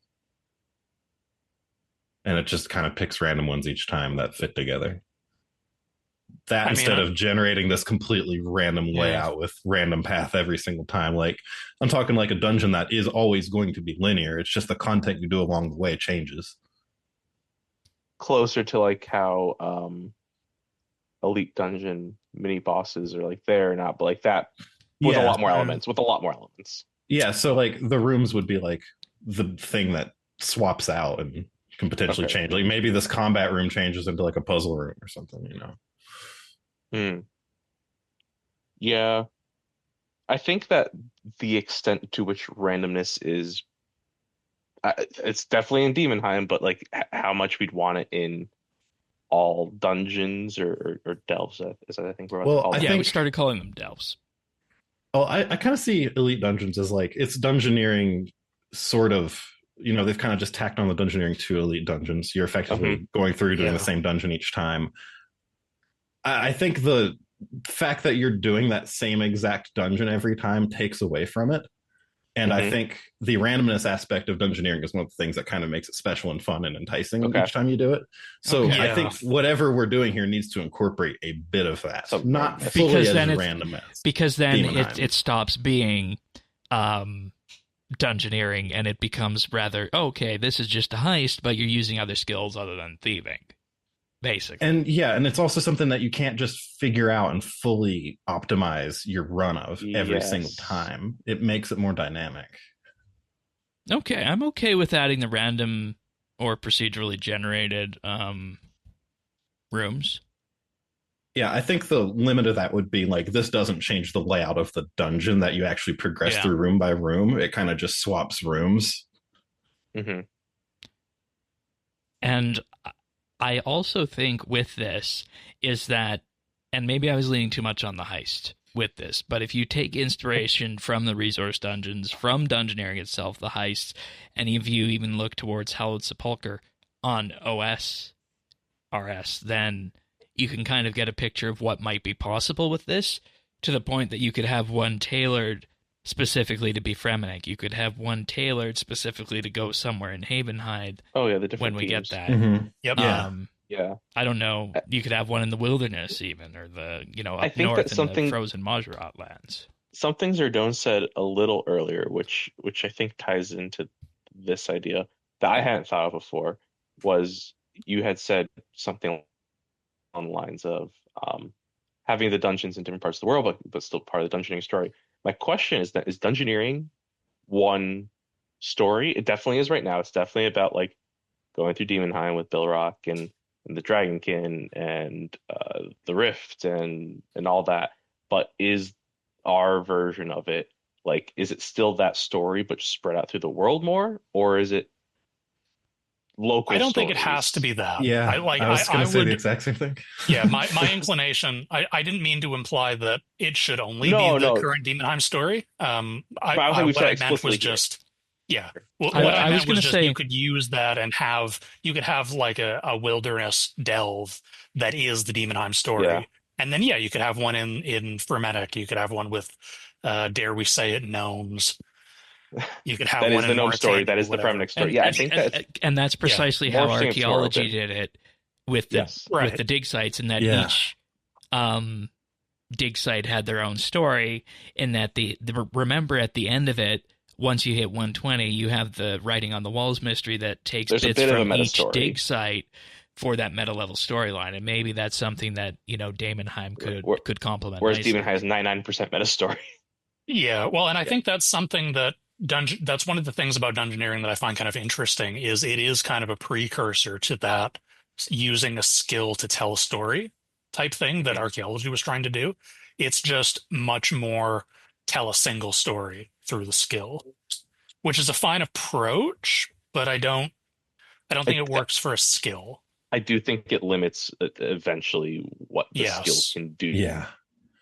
And it just kind of picks random ones each time that fit together. That instead of generating this completely random layout with random path every single time. Like, I'm talking like a dungeon that is always going to be linear. It's just the content you do along the way changes. Closer to like how Elite Dungeon mini bosses are like there now, but like that with a lot more elements. Yeah, so like the rooms would be like the thing that swaps out and can potentially change. Like maybe this combat room changes into like a puzzle room or something, Yeah. I think that the extent to which randomness is it's definitely in Daemonheim, but like how much we'd want it in all dungeons or delves, is that I think we're about to call them. We started calling them delves. Oh, I kind of see Elite Dungeons as like it's dungeoneering sort of, they've kind of just tacked on the dungeoneering to Elite Dungeons. You're effectively going through doing the same dungeon each time. I think the fact that you're doing that same exact dungeon every time takes away from it. And I think the randomness aspect of dungeoneering is one of the things that kind of makes it special and fun and enticing each time you do it. So I think whatever we're doing here needs to incorporate a bit of that. Not fully as random as because then it stops being dungeoneering and it becomes rather, okay, this is just a heist, but you're using other skills other than thieving. Basically. And it's also something that you can't just figure out and fully optimize your run of every single time. It makes it more dynamic. Okay, I'm okay with adding the random or procedurally generated rooms. Yeah, I think the limit of that would be like this doesn't change the layout of the dungeon that you actually progress through room by room. It kind of just swaps rooms. And I also think with this is that, and maybe I was leaning too much on the heist with this, but if you take inspiration from the resource dungeons, from Dungeoneering itself, the heists, and if you even look towards Hallowed Sepulchre on OS, RS, then you can kind of get a picture of what might be possible with this, to the point that you could have one tailored specifically to be Fremennik. You could have one tailored specifically to go somewhere in Havenhide. Oh yeah, the different when we teams. Get that. Yeah. I don't know. You could have one in the wilderness even, or the I up think north that in the frozen Majorat lands. Something Zerdone said a little earlier, which I think ties into this idea that I hadn't thought of before, was you had said something on the lines of having the dungeons in different parts of the world, but still part of the dungeoneering story. My question is is dungeoneering one story? It definitely is right now. It's definitely about like going through Daemonheim with Bilrock and the Dragonkin and the Rift and all that. But is our version of it like, is it still that story but spread out through the world more, or is it local? I don't think it stories? has to be that. Yeah, I was going to say the exact same thing. Yeah, my inclination, I didn't mean to imply that it should only be the current Daemonheim story. What I meant was just what I meant was just you could use that and you could have like a wilderness delve that is the Daemonheim story. And then you could have one in Fremennik. You could have one with dare we say it, gnomes. You could have that one is the gnome story. That is the Fremennik story. I think that's precisely how archaeology did it with the dig sites, and that each dig site had their own story. In that remember at the end of it, once you hit 120, you have the writing on the walls mystery that takes bits from each dig site for that meta level storyline, and maybe that's something that Daemonheim could complement. Whereas Daemonheim has 99% meta story. Yeah, well, and I think that's something that that's one of the things about Dungeoneering that I find kind of interesting is it is kind of a precursor to that using a skill to tell a story type thing that archaeology was trying to do. It's just much more tell a single story through the skill, which is a fine approach, but I don't think I, it works for a skill. I do think it limits eventually what the skill Yes. can do. Yeah.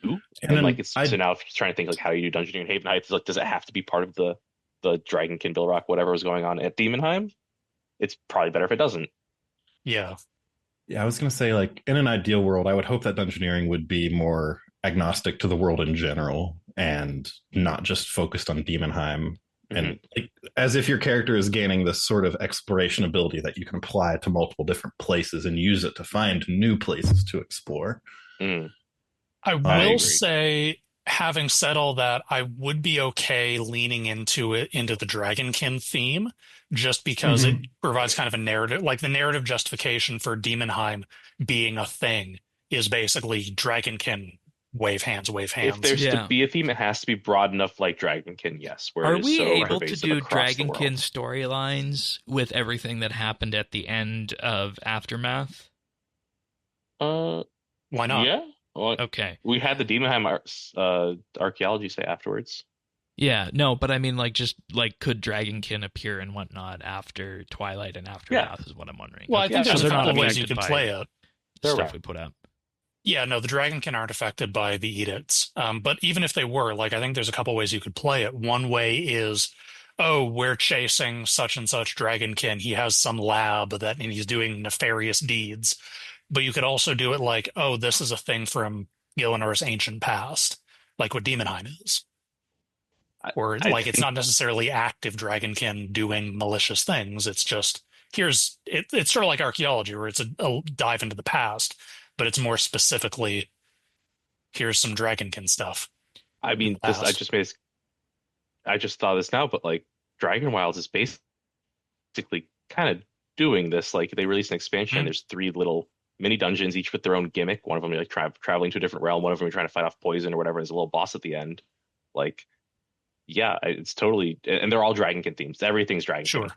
And And like then it's so now if you're trying to think like how you do Dungeoneering in Haven Heights, like does it have to be part of the Dragonkin Bill Rock, whatever was going on at Daemonheim? It's probably better if it doesn't. Yeah. yeah, I was gonna say, like, in an ideal world, I would hope that Dungeoneering would be more agnostic to the world in general and not just focused on Daemonheim. And like, as if your character is gaining this sort of exploration ability that you can apply to multiple different places and use it to find new places to explore. Mm. I I will agree. say, having said all that, I would be okay leaning into the Dragonkin theme, just because it provides kind of a narrative, like the narrative justification for Daemonheim being a thing is basically Dragonkin wave hands, wave hands. If there's Yeah. to be a theme, it has to be broad enough like Dragonkin, yes. Where Are it is we so able to pervasive do across the Dragonkin world. storylines with everything that happened at the end of Aftermath? Why not? Yeah. Well, Okay. we had the Daemonheim archaeology say afterwards. Yeah, no, but I mean, like, just, like, could Dragonkin appear and whatnot after Twilight and Aftermath is what I'm wondering. Well, I think there's so a they're not couple ways you affected can by play it. the They're stuff right. we put up. Yeah, no, the Dragonkin aren't affected by the edicts. But even if they were, like, I think there's a couple ways you could play it. One way is, oh, we're chasing such and such Dragonkin. He has some lab and he's doing nefarious deeds. But you could also do it like, oh, this is a thing from Gilinor's ancient past, like what Daemonheim is. Or I like it's think- not necessarily active Dragonkin doing malicious things. It's just it's sort of like archaeology where it's a dive into the past, but it's more specifically here's some Dragonkin stuff. I mean, I just thought this now, but like Dragon Wilds is basically kind of doing this. Like they released an expansion. And there's 3 little mini dungeons, each with their own gimmick. One of them you're like traveling to a different realm. One of them you're trying to fight off poison or whatever. There's a little boss at the end. Like, yeah, it's totally, and they're all Dragonkin themes. Everything's Dragonkin. Sure.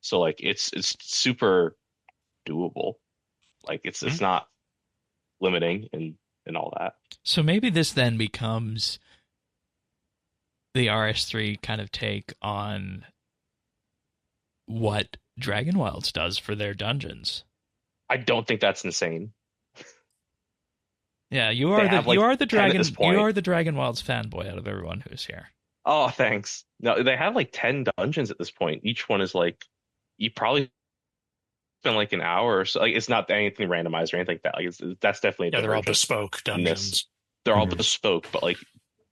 So like it's super doable. Like it's not limiting and all that. So maybe this then becomes the RS3 kind of take on what Dragon Wilds does for their dungeons. I don't think that's insane. Yeah, you are They have, like, you are the 10 at Dragon this point. you are the Dragon Wilds fanboy out of everyone who's here. Oh, thanks. No, they have like 10 dungeons at this point. Each one is like, you probably spend like an hour or so. Like, it's not anything randomized or anything like that. Like, that's definitely a They're all divergence bespoke in this. dungeons. They're all bespoke, but like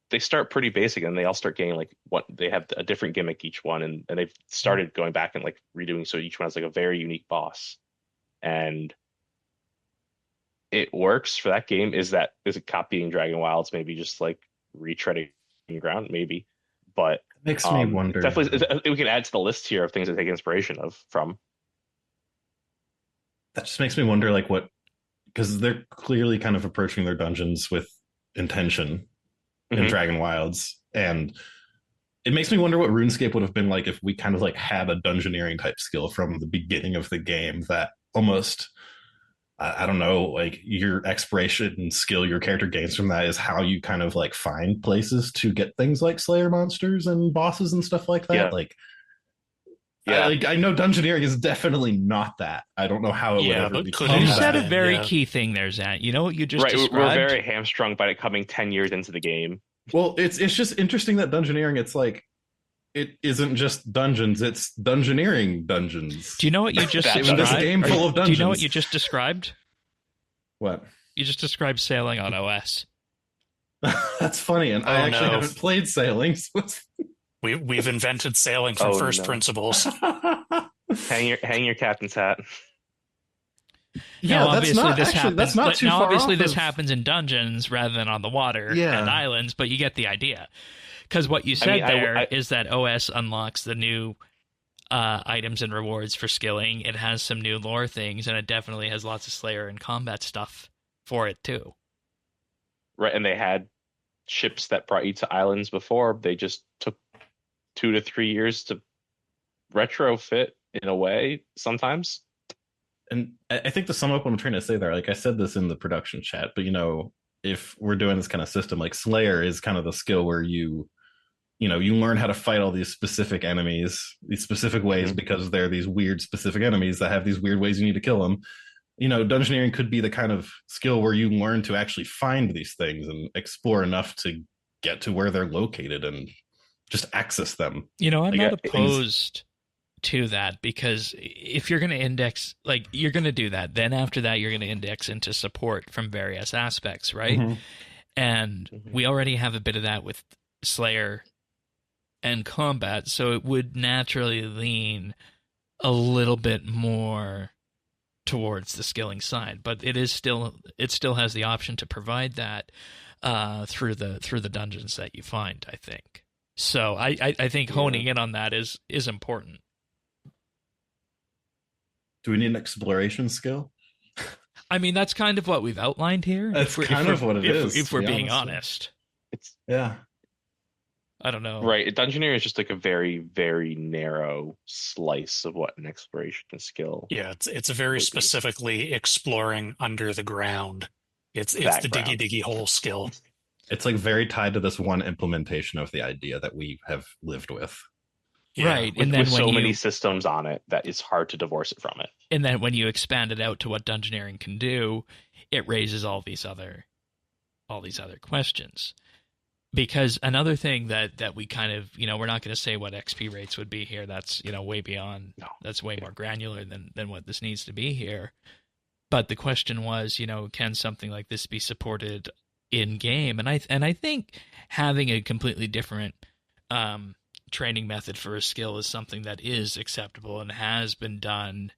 they start pretty basic and they all start getting like what they have a different gimmick each one, and they've started going back and like redoing, so each one has like a very unique boss. And it works for that game. Is it copying Dragon Wilds? Maybe just like retreading ground, maybe. But It makes me wonder. definitely, we can add to the list here of things to take inspiration from. That just makes me wonder, like, what, because they're clearly kind of approaching their dungeons with intention in Dragon Wilds, and it makes me wonder what RuneScape would have been like if we kind of like had a dungeoneering type skill from the beginning of the game that almost, I don't know, like your exploration skill your character gains from that is how you kind of like find places to get things like Slayer monsters and bosses and stuff like that. Yeah. Like, Yeah. I know dungeoneering is definitely not that. I don't know how it would ever but become could it You have said that. a very yeah. key thing there, Zant. You know what you just Right, described? we're very hamstrung by it coming 10 years into the game. Well, it's just interesting that dungeoneering, it's like, it isn't just dungeons, it's dungeoneering dungeons. Do you know what you just That's in described? this game full of Do you know what dungeons. you just described? What? You just described sailing on OS. That's funny, and I Oh, actually no. haven't played sailing. So it's... We've invented sailing from Oh, first no. principles. Hang your captain's hat. Yeah, Now, that's obviously not this actually, happens. that's not too now, far obviously, off this of- happens in dungeons rather than on the water Yeah. and islands, but you get the idea. Because what you said mean, is that OS unlocks the new items and rewards for skilling. It has some new lore things, and it definitely has lots of Slayer and combat stuff for it too. Right, and they had ships that brought you to islands before, they just took 2 to 3 years to retrofit in a way sometimes. And I think to sum up what I'm trying to say there, like I said this in the production chat, but if we're doing this kind of system, like Slayer is kind of the skill where you learn how to fight all these specific enemies, these specific ways, because they're these weird specific enemies that have these weird ways you need to kill them. Dungeoneering could be the kind of skill where you learn to actually find these things and explore enough to get to where they're located and just access them. I'm not opposed to that, because if you're going to index, like, you're going to do that, then after that you're going to index into support from various aspects, right? And we already have a bit of that with Slayer and combat, so it would naturally lean a little bit more towards the skilling side, but it still has the option to provide that through the dungeons that you find, I think. So I think honing in on that is important. Do we need an exploration skill? I mean, that's kind of what we've outlined here. That's kind of what it is. If we're being honest. Yeah. I don't know. Right. Dungeoneering is just like a very, very narrow slice of what an exploration skill. Yeah, it's a very specifically exploring under the ground. It's the diggy hole skill. It's like very tied to this one implementation of the idea that we have lived with. Yeah. Right. And then with so many systems on it that it's hard to divorce it from it. And then when you expand it out to what Dungeoneering can do, it raises all these other questions. Because another thing that we kind of, we're not going to say what XP rates would be here. That's, way beyond, that's way more granular than what this needs to be here. But the question was, can something like this be supported in game? And I think having a completely different training method for a skill is something that is acceptable and has been done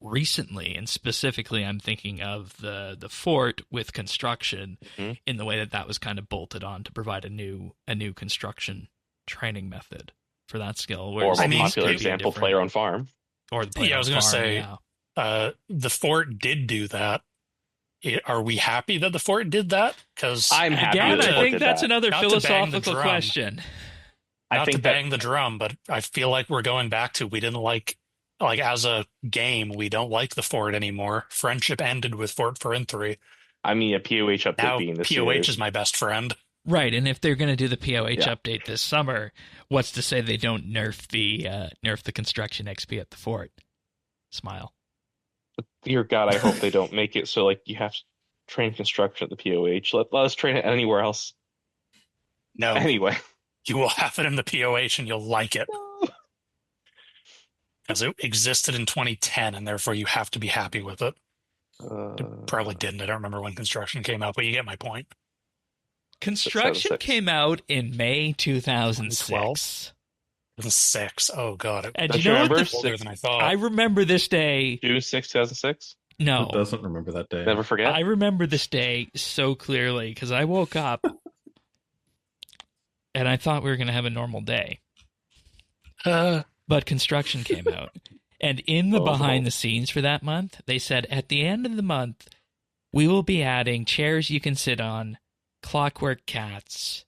recently. And specifically, I'm thinking of the fort with construction, in the way that was kind of bolted on to provide a new construction training method for that skill. Or a popular example, player on farm. Or the player I was going to say, the fort did do that. Are we happy that the fort did that? Because I'm happy. Again, I think that's another philosophical question. Not to bang the drum, but I feel like we're going back to, we didn't like as a game, we don't like the fort anymore. Friendship ended with Fort for 3. I mean, a POH update now, being this POH is my best friend. Right, and if they're going to do the POH update this summer, what's to say they don't nerf the construction XP at the fort? Smile. Dear God, I hope they don't make it so you have to train construction at the POH. Let us train it anywhere else. No. Anyway. You will have it in the POH and you'll like it. Because it existed in 2010, and therefore you have to be happy with it. It probably didn't. I don't remember when construction came out, but you get my point. Construction came out in May 2006. 2006. Oh, God. And you know what? Older than I thought. I remember this day. June 6, 2006? No. Who doesn't remember that day? Never forget? I remember this day so clearly because I woke up and I thought we were going to have a normal day. But construction came out. And in the behind the scenes for that month, they said at the end of the month, we will be adding chairs you can sit on, clockwork cats,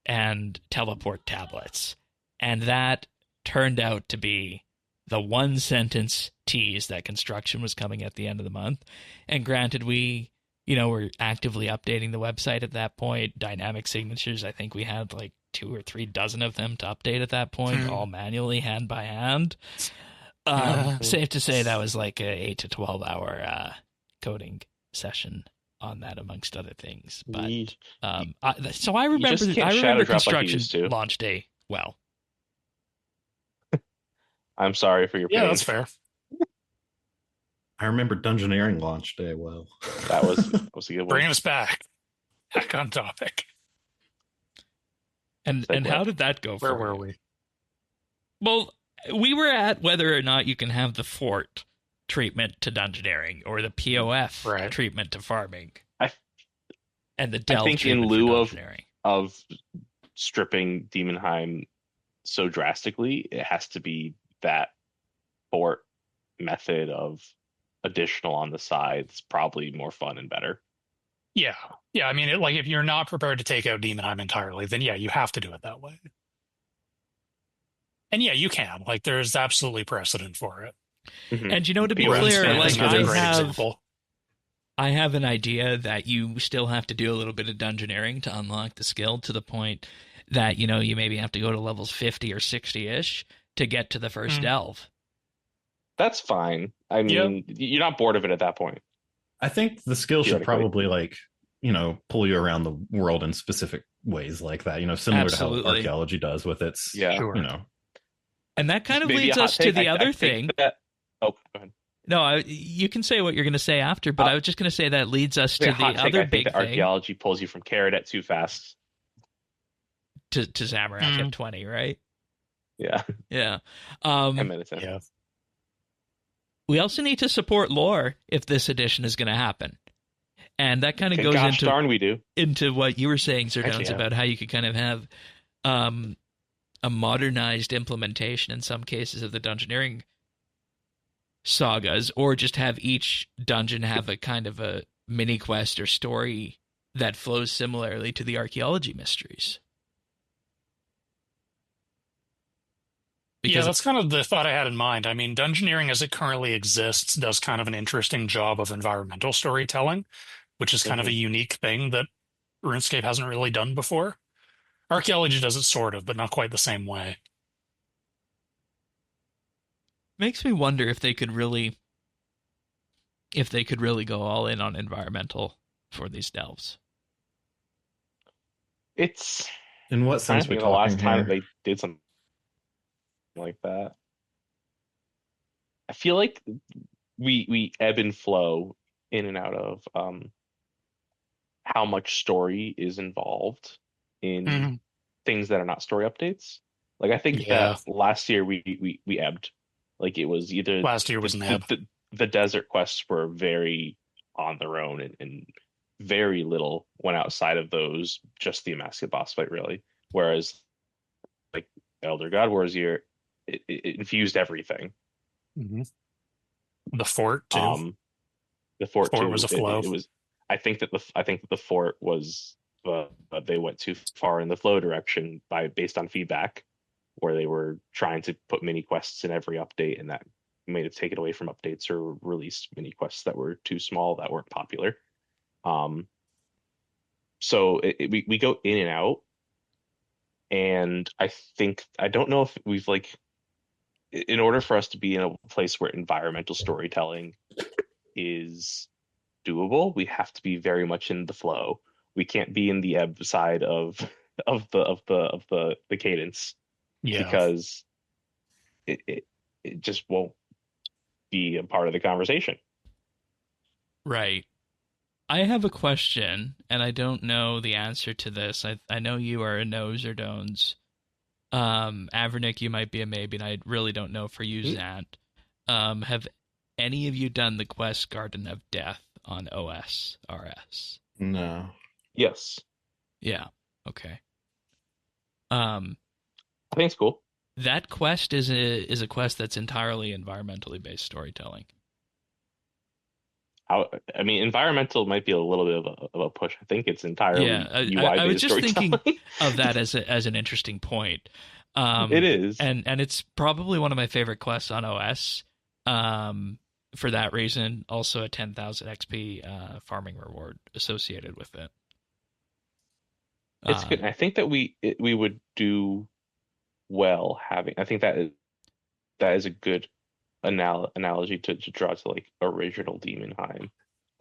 and teleport tablets. And that turned out to be the one sentence tease that construction was coming at the end of the month. And granted, we, were actively updating the website at that point. Dynamic signatures, I think we had 2 or 3 dozen of them to update at that point, all manually, hand by hand. Safe to say that was like a 8 to 12 hour coding session on that, amongst other things. But so I remember construction launch day well. I'm sorry for your pain. Yeah, that's fair. I remember Dungeoneering launch day well. That was a good one. Bring us back on topic. And how did that go? Where were we? Well, we were at whether or not you can have the fort treatment to Dungeoneering or the POF treatment to farming. And the delve. I think in lieu of stripping Daemonheim so drastically, it has to be that fort method of additional on the side. It's probably more fun and better. Yeah. Yeah. I mean, like if you're not prepared to take out Daemonheim entirely, then yeah, you have to do it that way. And yeah, you can. Like, there's absolutely precedent for it. And to be clear, RuneScape is like another great example. I have an idea that you still have to do a little bit of dungeoneering to unlock the skill to the point that, you maybe have to go to levels 50 or 60-ish to get to the first delve. That's fine. I mean, you're not bored of it at that point. I think the skill should probably pull you around the world in specific ways like that, similar to how archaeology does with its, And that kind of leads us to the other thing. Oh, go ahead. No, you can say what you're going to say after, but I was just going to say that leads us to the other big thing. Archaeology pulls you from Caradet too fast. To Zamorak at 20, right? Yeah. Yeah. 10 minutes in. Yeah. We also need to support lore if this edition is going to happen. And that kind of goes into what you were saying, Zerdones, about how you could kind of have a modernized implementation in some cases of the Dungeoneering sagas, or just have each dungeon have a kind of a mini quest or story that flows similarly to the archaeology mysteries. That's kind of the thought I had in mind. I mean, Dungeoneering as it currently exists does kind of an interesting job of environmental storytelling, which is kind of a unique thing that RuneScape hasn't really done before. Archaeology does it sort of, but not quite the same way. Makes me wonder if they could really go all in on environmental for these delves. It's in what sense we the last time they did something like that. I feel like we ebb and flow in and out of how much story is involved in things that are not story updates. Like I think that last year we ebbed. Like it was either last year was the desert quests were very on their own and very little went outside of those, just the Emasculate boss fight really. Whereas like Elder God Wars year, it infused everything. The fort too. The fort too was a flow. It was. I think that the fort was. They went too far in the flow direction based on feedback, where they were trying to put mini quests in every update, and that made it take it away from updates or released mini quests that were too small, that weren't popular. So we go in and out, and I don't know if we've in order for us to be in a place where environmental storytelling is doable, we have to be very much in the flow. We can't be in the ebb side of the cadence, because it just won't be a part of the conversation. Right. I have a question, and I don't know the answer to this. I know you are a no, Zerdones. Avernick, you might be a maybe, and I really don't know for you, Zant. Have any of you done the quest Garden of Death on OS RS? No. Yes. Yeah. Okay. I think it's cool. That quest is a quest that's entirely environmentally based storytelling. I mean, environmental might be a little bit of a push. I think it's entirely UI-based. I was just thinking of that as an interesting point. It is, and it's probably one of my favorite quests on OS. For that reason, also a 10,000 XP farming reward associated with it. It's good. I think that we would do well having. I think that is a good analogy to draw to original Daemonheim.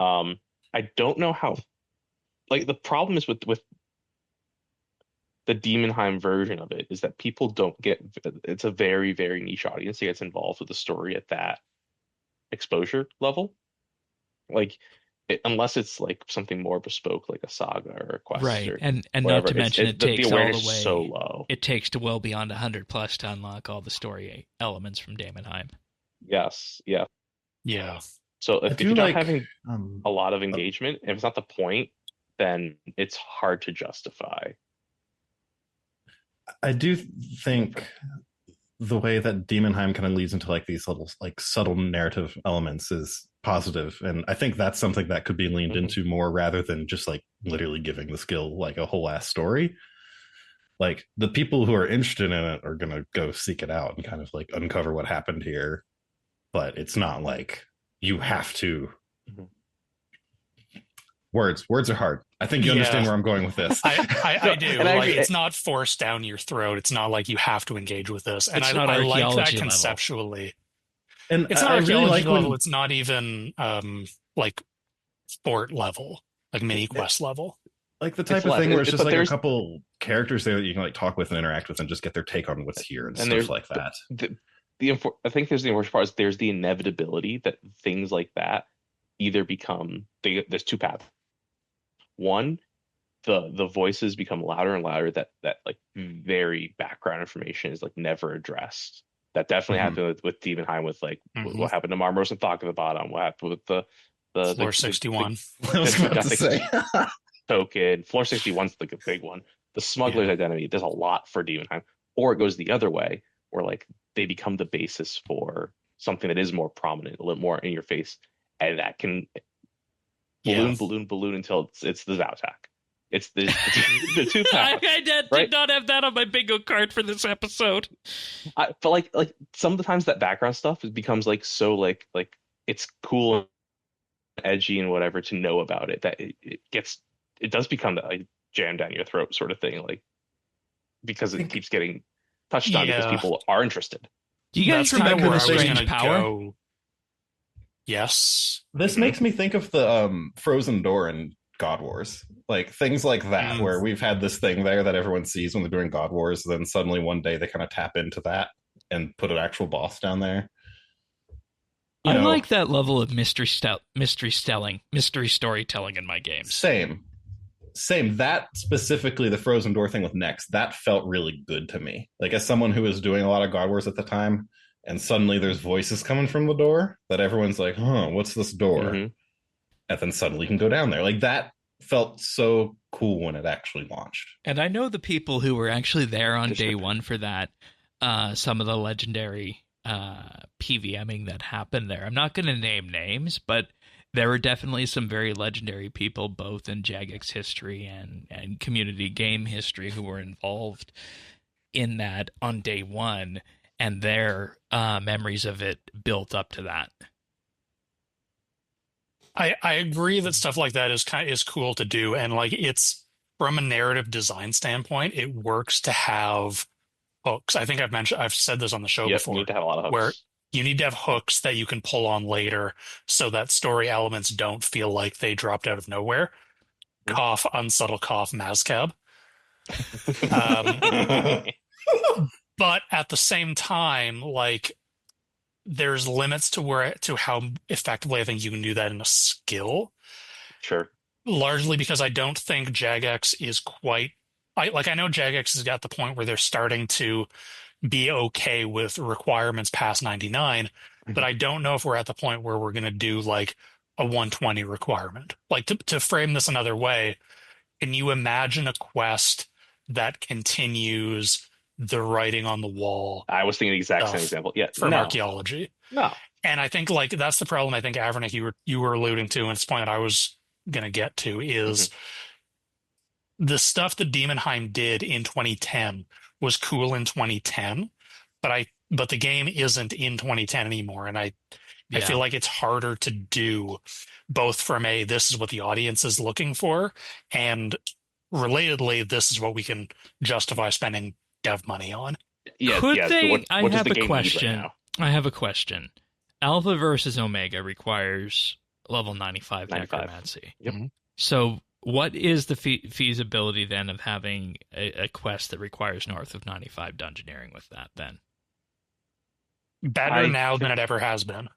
I don't know how. The problem is with the Daemonheim version of it is that people don't get. It's a very, very niche audience that gets involved with the story at that exposure level. Unless it's something more bespoke, like a saga or a quest, right? And whatever. Not to mention it takes the all the way so low. It takes to well beyond 100+ to unlock all the story elements from Daemonheim. Yes, yeah. So if you're not having a lot of engagement, if it's not the point, then it's hard to justify. I do think the way that Daemonheim kind of leads into these little subtle narrative elements is positive, and I think that's something that could be leaned into more rather than just like literally giving the skill like a whole ass story. Like the people who are interested in it are gonna go seek it out and kind of like uncover what happened here, but it's not like you have to. Words are hard. I think you understand where I'm going with this. I do. Like, it's not forced down your throat. It's not like you have to engage with this. And I like that conceptually. And it's not archaeology level. It's not even like sport level, like mini quest level. Like the type of thing where it's just like a couple characters there that you can like talk with and interact with and just get their take on what's here and stuff like that. I think there's the important part is there's the inevitability that things like that either become there's two paths. One, the voices become louder and louder that like very background information is like never addressed. That definitely happened with Daemonheim, with like what happened to Marmros and Thok at the bottom, what happened with the Floor 61. I was about to say. Token. Floor 61's like a big one. The smuggler's identity does a lot for Daemonheim. Or it goes the other way, where like they become the basis for something that is more prominent, a little more in your face, and that can balloon until it's the Zautak. It's the two paths. I did not have that on my bingo card for this episode. But like some of the times that background stuff becomes like so like it's cool and edgy and whatever to know about it, that it does become that like jam down your throat sort of thing, like because it keeps getting touched on because people are interested. Do you guys remember the Strange Power? Yes. This makes me think of the Frozen Door in God Wars. Like things like that, where we've had this thing there that everyone sees when they're doing God Wars, then suddenly one day they kind of tap into that and put an actual boss down there. I like that level of mystery storytelling in my games. Same. That specifically, the Frozen Door thing with Nex, that felt really good to me. Like as someone who was doing a lot of God Wars at the time, and suddenly there's voices coming from the door that everyone's like, huh, what's this door? And then suddenly you can go down there. Like that felt so cool when it actually launched. And I know the people who were actually there on day one for that, some of the legendary PVMing that happened there. I'm not going to name names, but there were definitely some very legendary people, both in Jagex history and community game history, who were involved in that on day one, and their memories of it built up to that. I agree that stuff like that is cool to do, and like it's from a narrative design standpoint, it works to have hooks. I think I've said this on the show before. You need to have a lot of hooks. Where you need to have hooks that you can pull on later, so that story elements don't feel like they dropped out of nowhere. Cough, unsubtle cough, Mazcab. But at the same time, like there's limits to how effectively I think you can do that in a skill. Sure. Largely because I don't think Jagex is quite. I know Jagex has got the point where they're starting to be okay with requirements past 99, but I don't know if we're at the point where we're going to do like a 120 requirement. Like to frame this another way, can you imagine a quest that continues the writing on the wall? I was thinking the exact same example. Yeah, from archaeology. No, and I think like that's the problem. I think Avernick, you were alluding to, and it's the point that I was going to get to is the stuff that Daemonheim did in 2010 was cool in 2010, but the game isn't in 2010 anymore, and I feel like it's harder to do, both from this is what the audience is looking for, and relatedly, this is what we can justify spending dev money on. I have a question. I have a question. Alpha versus Omega requires level 95 necromancy. Yep. So what is the feasibility then of having a quest that requires north of 95 dungeoneering with that then? Better now than it ever has been.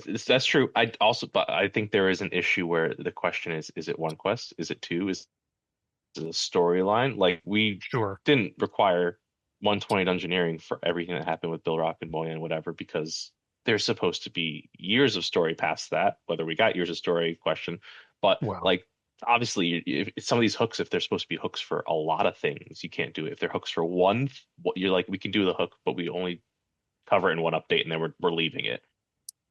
That's true. But I think there is an issue where the question is it one quest? Is it two? Is it a storyline? Like we didn't require 120 dungeoneering for everything that happened with Bill Rock and Moya and whatever, because there's supposed to be years of story past that, whether we got years of story question. But like obviously if some of these hooks, if they're supposed to be hooks for a lot of things, you can't do it. If they're hooks for one, you're like, we can do the hook, but we only cover it in one update and then we're leaving it.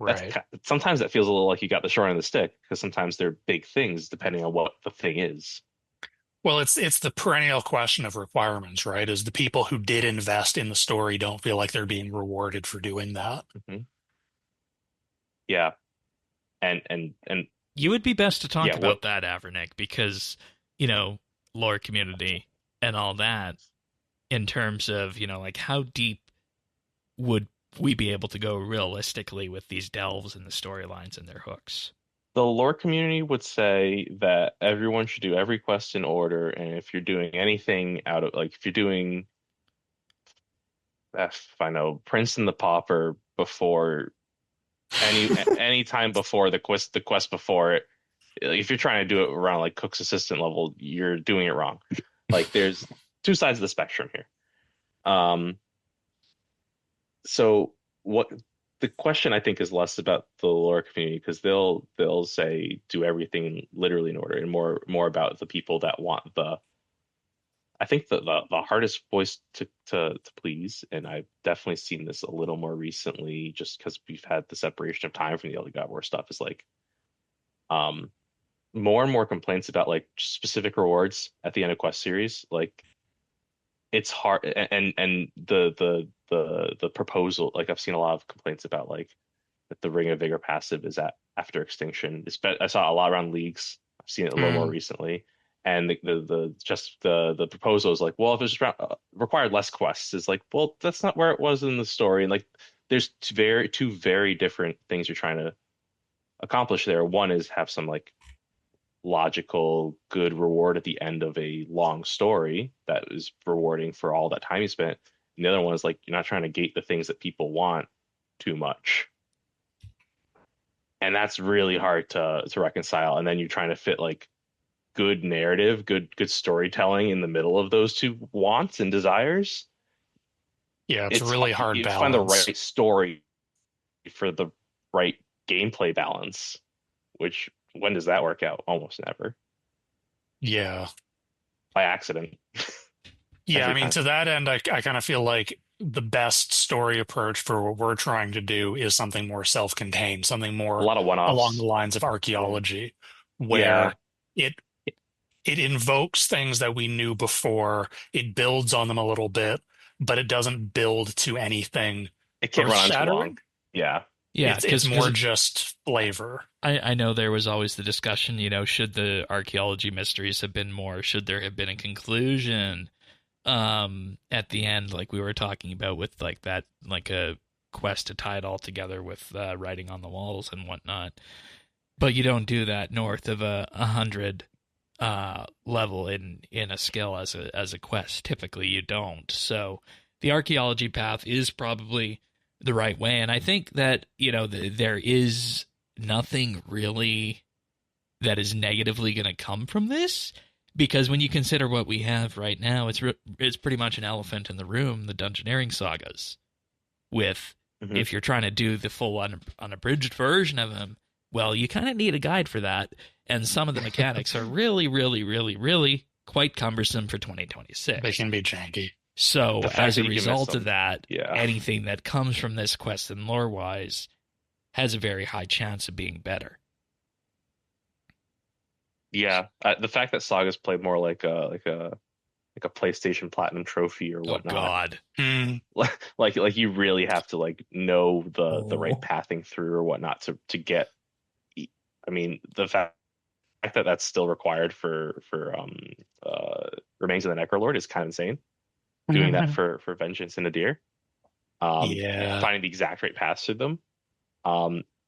Right. Sometimes that feels a little like you got the short end of the stick, because sometimes they're big things depending on what the thing is. Well, it's the perennial question of requirements, right? Is the people who did invest in the story don't feel like they're being rewarded for doing that. Mm-hmm. Yeah, and You would be best to talk yeah, about that, Avernick, because, you know, lore community and all that, in terms of, you know, like how deep would we be able to go realistically with these delves and the storylines and their hooks? the lore community would say that everyone should do every quest in order, and if you're doing anything out of, like, if you're doing, if I know, Prince and the Pauper before any time before the quest before it, if you're trying to do it around like Cook's assistant level, you're doing it wrong. Like, there's two sides of the spectrum here. So what the question, I think, is less about the lore community, because they'll say do everything literally in order, and more about the people that want the, I think the hardest voice to please, and I've definitely seen this a little more recently just because we've had the separation of time from the other God War stuff, is like more and more complaints about like specific rewards at the end of quest series. Like, it's hard, and the proposal, like, I've seen a lot of complaints about like that the Ring of Vigor passive is at after extinction. I saw a lot around leagues. I've seen it a little more recently, and the proposal is like, well, if it's required less quests, it's like, well, that's not where it was in the story. And like, there's two very different things you're trying to accomplish there. One is have some like logical good reward at the end of a long story that is rewarding for all that time you spent. And the other one is like, you're not trying to gate the things that people want too much, and that's really hard to reconcile. And then you're trying to fit like good narrative, good storytelling in the middle of those two wants and desires. Yeah, it's a really hard you balance. find the right story for the right gameplay balance, which, when does that work out? Almost never. Yeah. By accident. Yeah, I mean, time. to that end, I kind of feel like the best story approach for what we're trying to do is something more self-contained, something more A lot of one-offs along the lines of archaeology, where it invokes things that we knew before, it builds on them a little bit, but it doesn't build to anything It can't run on too earth-shattering. long. Yeah. Yeah, it's more just flavor. I know there was always the discussion, you know, should the archaeology mysteries have been more? Should there have been a conclusion at the end, like we were talking about with like that, like a quest to tie it all together with writing on the walls and whatnot? But you don't do that north of 100 level in a skill as a quest. Typically, you don't. So the archaeology path is probably the right way, and I think that, you know, there is nothing really that is negatively going to come from this, because when you consider what we have right now, it's pretty much an elephant in the room, the Dungeoneering sagas. With if you're trying to do the full unabridged version of them, well, you kind of need a guide for that, and some of the mechanics are really, really, really, really quite cumbersome for 2026. They can be janky. So as a result of that, yeah, anything that comes from this quest and lore-wise has a very high chance of being better. Yeah, the fact that Saga's played more like a PlayStation Platinum trophy or whatnot. Oh God! Like you really have to like know the right pathing through or whatnot to get. I mean, the fact that that's still required for Remains of the Necrolord is kind of insane. Doing that for Vengeance and Nadir, finding the exact right paths through them,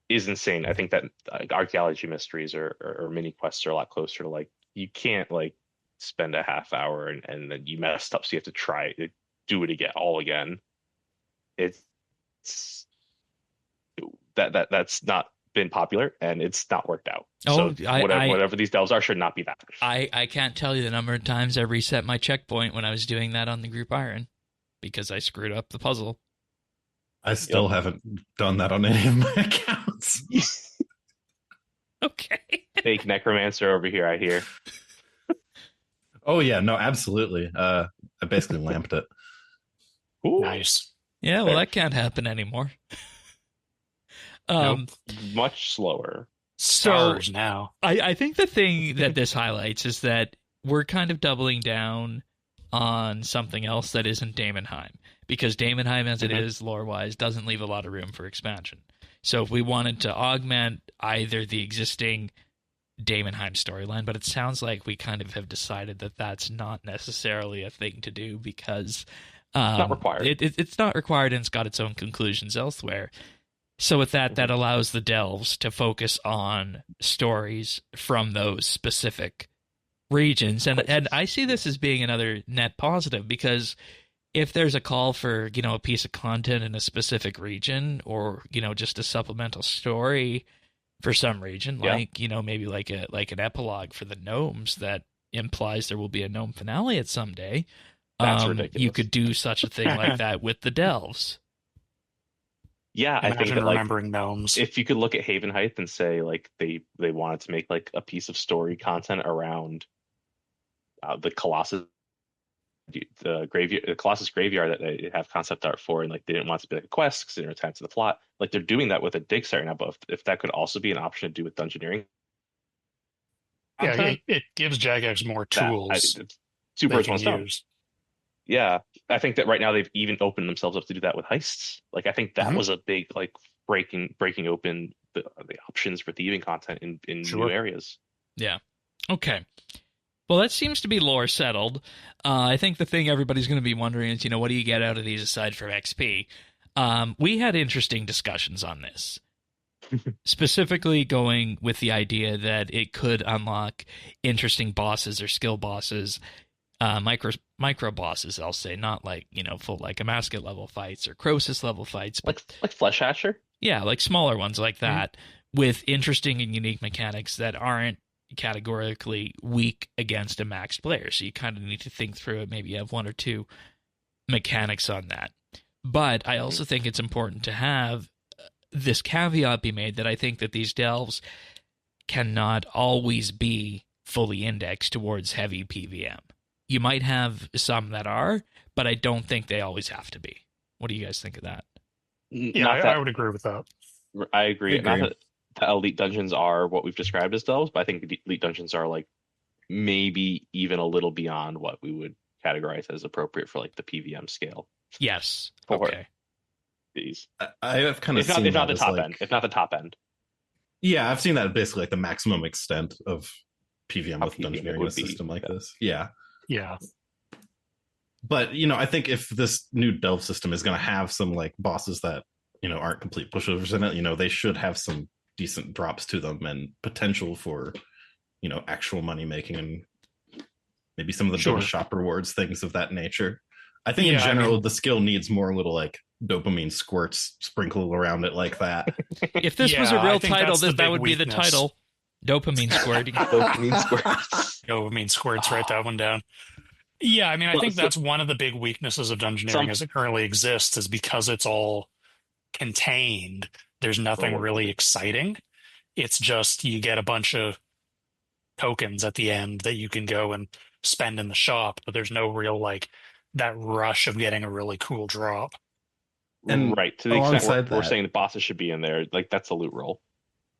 is insane. I think that archaeology mysteries or mini quests are a lot closer to, like, you can't like spend a half hour and then you messed up, so you have to try to do it again. It's that's not been popular and it's not worked out. Oh, so whatever these delves are should not be that. I can't tell you the number of times I reset my checkpoint when I was doing that on the group iron because I screwed up the puzzle. I still haven't done that on any of my accounts. Okay. Fake necromancer over here, I hear. Oh yeah, no, absolutely. I basically lamped it. Ooh. Nice. Yeah, well, that can't happen anymore. Um, Much slower. so Stars now. I think the thing that this highlights is that we're kind of doubling down on something else that isn't Daemonheim, because Daemonheim, as it is lore-wise, doesn't leave a lot of room for expansion. So if we wanted to augment either the existing Daemonheim storyline, but it sounds like we kind of have decided that that's not necessarily a thing to do, because Not required. It's not required, and it's got its own conclusions elsewhere. So with that, that allows the delves to focus on stories from those specific regions, and I see this as being another net positive, because if there's a call for, you know, a piece of content in a specific region, or, you know, just a supplemental story for some region, like, you know, maybe like an epilogue for the gnomes that implies there will be a gnome finale at some day, That's ridiculous. you could do such a thing like that with the delves. Yeah, I think Imagine that, like, remembering gnomes. if you could look at Haven Heights and say, like, they wanted to make like a piece of story content around the Colossus, the Colossus graveyard that they have concept art for, and like they didn't want it to be like a quest because they didn't attach to the plot. Like, they're doing that with a dig site right now, but if that could also be an option to do with Dungeoneering, Yeah, it gives Jagex more tools it's two they birds, can one stone. use. Yeah, I think that right now they've even opened themselves up to do that with heists. Like, I think that was a big, like, breaking open the options for thieving content in new areas. Yeah. Okay. Well, that seems to be lore settled. I think the thing everybody's going to be wondering is, you know, what do you get out of these aside from XP? We had interesting discussions on this, specifically going with the idea that it could unlock interesting bosses or skill bosses, micro bosses, I'll say, not like, you know, full like Amasket level fights or Croesus level fights, but like Flesh Hatcher. Yeah, like smaller ones like that, with interesting and unique mechanics that aren't categorically weak against a maxed player. So you kind of need to think through it. Maybe you have one or two mechanics on that. But I also think it's important to have this caveat be made that I think that these delves cannot always be fully indexed towards heavy PVM. You might have some that are, but I don't think they always have to be. What do you guys think of that? Yeah, I would agree with that. I agree. Not that the elite dungeons are what we've described as delves, but I think the elite dungeons are like maybe even a little beyond what we would categorize as appropriate for like the PVM scale. Yes. For Okay. These. I have kind of seen if not the that top as, end. If not the top end. Yeah, I've seen that basically like the maximum extent of PVM How with PVM Dungeoneering in would a system be, like yeah. this. Yeah. Yeah. But, you know, I think if this new delve system is going to have some like bosses that, you know, aren't complete pushovers in it, you know, they should have some decent drops to them and potential for, you know, actual money making and maybe some of the build shop rewards, things of that nature. I think in general, the skill needs more little like dopamine squirts sprinkled around it like that. If this was a real title, that would be the title. Dopamine squirting. Dopamine squirts. Dopamine squirts, write that one down. Yeah, I mean, I think that's one of the big weaknesses of Dungeoneering as it currently exists, is because it's all contained. There's nothing really exciting. It's just you get a bunch of tokens at the end that you can go and spend in the shop, but there's no real like that rush of getting a really cool drop. And right, to the extent we're saying the bosses should be in there, like that's a loot roll.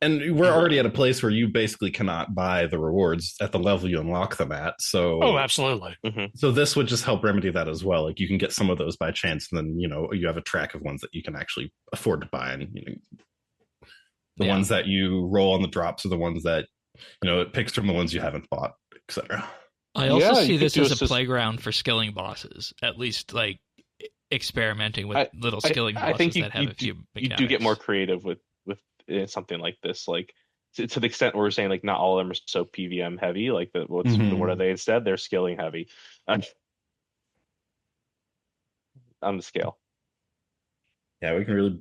And we're already at a place where you basically cannot buy the rewards at the level you unlock them at. So, absolutely. So this would just help remedy that as well. Like you can get some of those by chance, and then, you know, you have a track of ones that you can actually afford to buy, and, you know, the ones that you roll on the drops are the ones that, you know, it picks from the ones you haven't bought, etc. I also see this as a playground for skilling bosses, at least like experimenting with little skilling bosses. I think that have a few mechanics. You do get more creative with something like this, like to the extent where we're saying like not all of them are so PVM heavy. Like what are they instead? They're skilling heavy on the scale. Yeah, we can really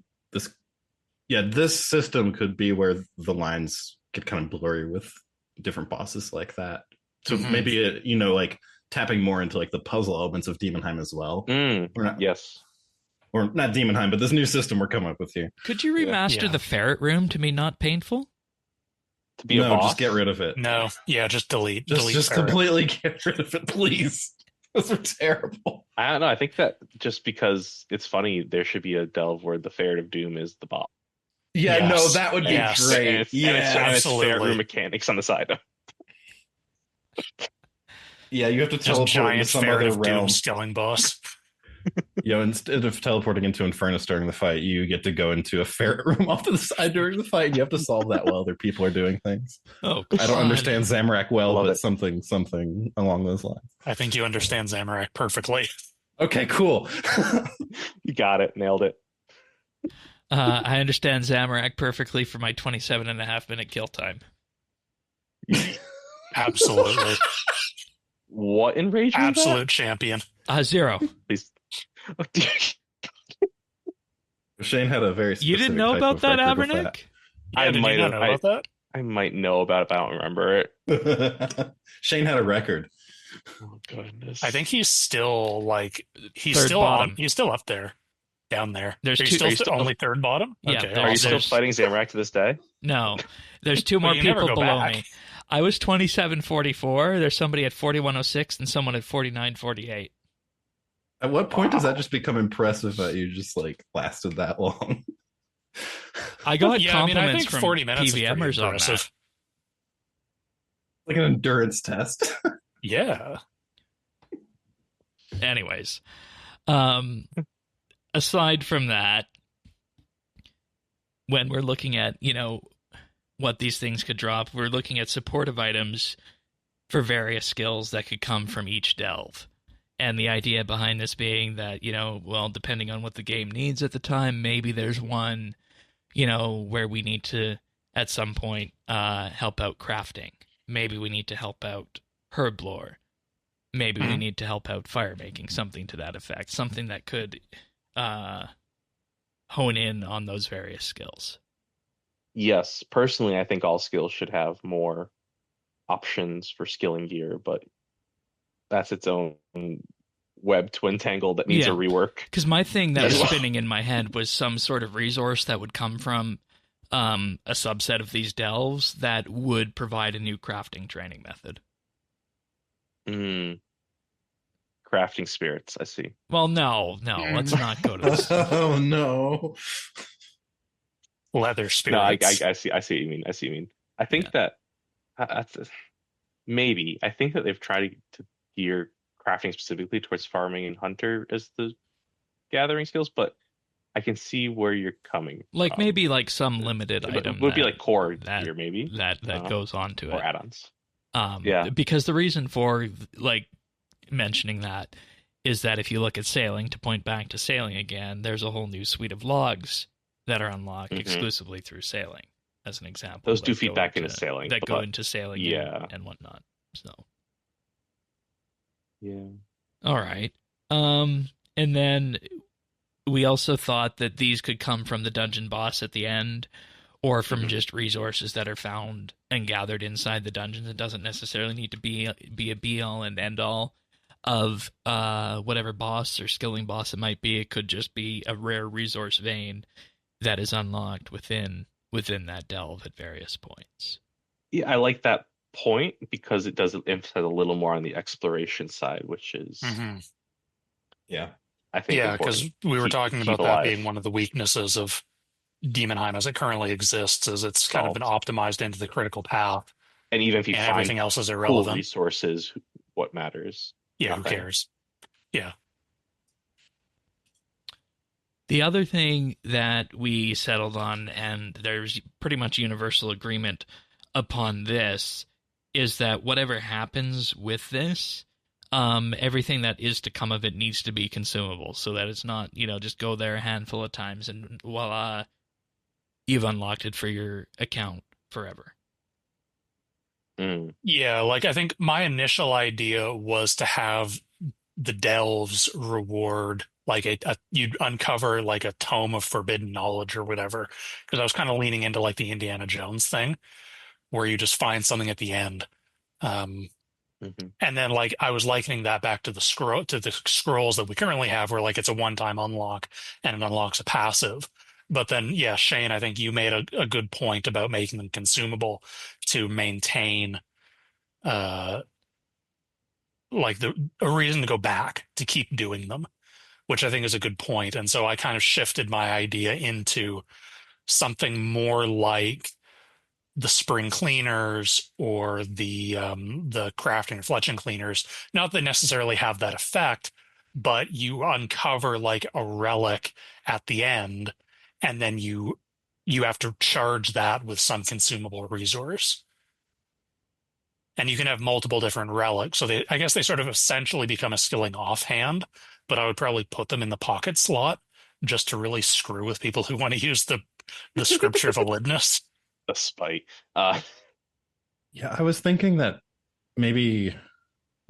this system could be where the lines get kind of blurry with different bosses like that. So maybe you know, like tapping more into like the puzzle elements of Daemonheim as well. Or not Daemonheim, but this new system we're coming up with here. Could you remaster the ferret room to be not painful? To be a boss? Just get rid of it. No, just delete. Just completely get rid of it, please. Those are terrible. I don't know. I think that just because it's funny, there should be a delve where the Ferret of Doom is the boss. Yeah, Yes. no, that would be Yes. great. And it's fair absolutely. room mechanics on the side. Yeah, you have to Just teleport into giant some ferret other of doom realm. skilling boss. Instead of teleporting into Infernus during the fight, you get to go into a ferret room off to the side during the fight, and you have to solve that while other people are doing things. Oh, I don't understand Zamorak well, Love but it. something along those lines. I think you understand Zamorak perfectly. Okay, cool. You got it. Nailed it. I understand Zamorak perfectly for my 27.5-minute kill time. Absolutely. What enraged was Absolute champion. 0. that? Please. Shane had a very specific You didn't know type about of that, record with Abernick? Yeah, did you not know about that? I might know about it, but I don't remember it. that. Shane had a record. Oh goodness. I think he's still like he's Third still bottom. He's still up there, down there. There's Are you two- still, are you still- only third bottom? Yeah, Okay. Are you still there's- fighting Zamorak to this day? No. There's 2 more Well, you never people go below back. me. I was 27.44. There's somebody at 41.06 and someone at 49.48. At what point does Wow. that just become impressive that you just like lasted that long? I got Yeah, I mean, I compliments think from 40 minutes is pretty PVMers on that. impressive. Like an endurance test. Yeah. Anyways, aside from that, when we're looking at, what these things could drop, we're looking at supportive items for various skills that could come from each delve. And the idea behind this being that, depending on what the game needs at the time, maybe there's one, where we need to, at some point, help out crafting. Maybe we need to help out herb lore. Maybe we need to help out fire making, something to that effect. Something that could hone in on those various skills. Yes, personally, I think all skills should have more options for skilling gear, but that's its own web twin tangle that needs a Yeah. rework. Because my thing that was Yeah. spinning in my head was some sort of resource that would come from a subset of these delves that would provide a new crafting training method. Crafting spirits, I see. Well, no, let's not go to this. Oh no. Leather No, I spirits. see what you mean. I see what you mean. I think that that's maybe. I think that they've tried to gear crafting specifically towards farming and hunter as the gathering skills, but I can see where you're coming Like from. maybe like some limited It item would be that- like core that- gear, maybe, that goes on to or it. add-ons. Yeah. Because the reason for like mentioning that is that if you look at sailing, to point back to sailing again, there's a whole new suite of logs that are unlocked exclusively through sailing, as an example. Those do that feed go back into sailing, That go but into sailing yeah. and whatnot. So, Yeah. all right. And then we also thought that these could come from the dungeon boss at the end, or from just resources that are found and gathered inside the dungeons. It doesn't necessarily need to be a be-all and end-all of whatever boss or skilling boss it might be. It could just be a rare resource vein that is unlocked within that delve at various points. Yeah, I like that point because it does emphasize a little more on the exploration side, which is, Yeah. I think, Yeah, because important. we were Keep- talking keep about that alive. being one of the weaknesses of Daemonheim as it currently exists, is it's kind of been optimized into the critical path, And even if you and find everything else is cool irrelevant. resources, what matters? Yeah, who Nothing. cares? Yeah. The other thing that we settled on, and there's pretty much universal agreement upon this, is that whatever happens with this, everything that is to come of it needs to be consumable, so that it's not, just go there a handful of times and voila, you've unlocked it for your account forever. Yeah, like I think my initial idea was to have the delves reward like you'd uncover like a tome of forbidden knowledge or whatever, because I was kind of leaning into like the Indiana Jones thing where you just find something at the end. And then like I was likening that back to the scrolls that we currently have, where like it's a one-time unlock and it unlocks a passive. But then, yeah, Shane, I think you made a good point about making them consumable to maintain like a reason to go back to keep doing them, which I think is a good point. And so I kind of shifted my idea into something more like the spring cleaners or the crafting or fletching cleaners. Not that they necessarily have that effect, but you uncover like a relic at the end, and then you have to charge that with some consumable resource. And you can have multiple different relics. So I guess they sort of essentially become a skilling offhand, but I would probably put them in the pocket slot just to really screw with people who want to use the scripture validness. The spite. Yeah, I was thinking that maybe,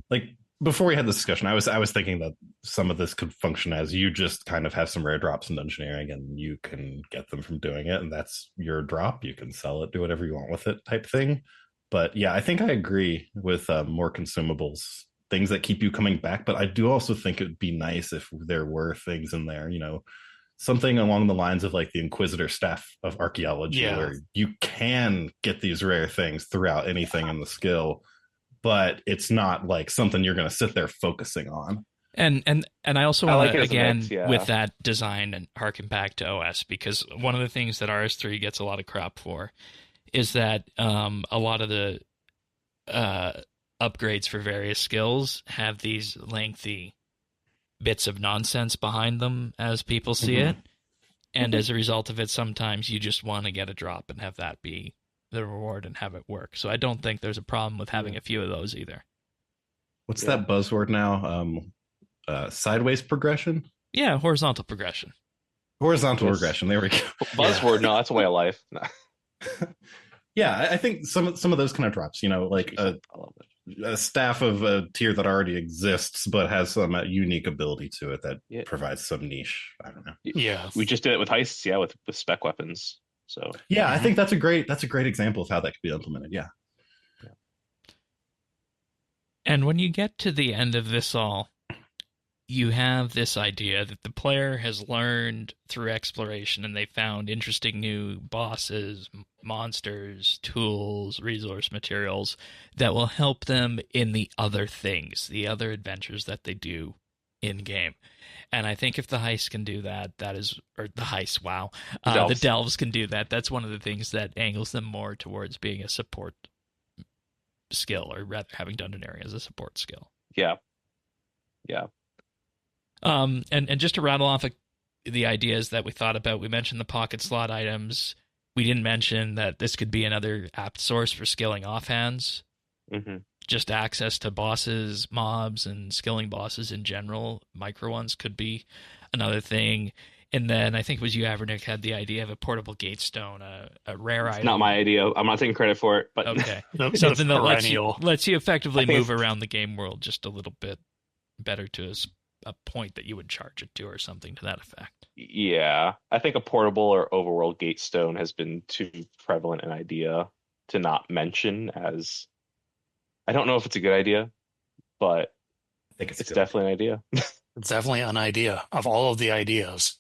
like, before we had this discussion, I was thinking that some of this could function as you just kind of have some rare drops in Dungeoneering and you can get them from doing it, and that's your drop. You can sell it, do whatever you want with it, type thing. But yeah, I think I agree with more consumables, things that keep you coming back. But I do also think it would be nice if there were things in there, something along the lines of like the Inquisitor staff of archaeology, where you can get these rare things throughout anything in the skill, but it's not like something you're going to sit there focusing on. And I also want to, again, mix, yeah, with that design and harken back to OS, because one of the things that RS3 gets a lot of crap for is that a lot of the upgrades for various skills have these lengthy bits of nonsense behind them as people see it. And as a result of it, sometimes you just want to get a drop and have that be the reward and have it work. So I don't think there's a problem with having a few of those either. What's that buzzword now? Sideways progression? Yeah, horizontal progression. Horizontal regression. There we go. Buzzword, no, that's a way of life. Yeah, I think some of those kind of drops, like a staff of a tier that already exists but has some unique ability to it that provides some niche. I don't know. Yeah, we just did it with heists, with spec weapons. So yeah, I think that's a great example of how that could be implemented. Yeah. And when you get to the end of this all, you have this idea that the player has learned through exploration, and they found interesting new bosses, monsters, tools, resource materials that will help them in the other things, the other adventures that they do in game. And I think if the heist can do that, or the heist, wow, the delves can do that. That's one of the things that angles them more towards being a support skill, or rather having Dungeoneering as a support skill. Yeah. And just to rattle off the ideas that we thought about, we mentioned the pocket slot items. We didn't mention that this could be another apt source for skilling offhands. Just access to bosses, mobs, and skilling bosses in general. Micro ones could be another thing. And then I think it was you, Avernick, had the idea of a portable gatestone, a rare item. Not my idea. I'm not taking credit for it. But okay, something that lets you effectively move around the game world just a little bit better to a point that you would charge it to, or something to that effect. Yeah, I think a portable or overworld gatestone has been too prevalent an idea to not mention. As I don't know if it's a good idea, but I think it's definitely an idea. It's definitely an idea of all of the ideas.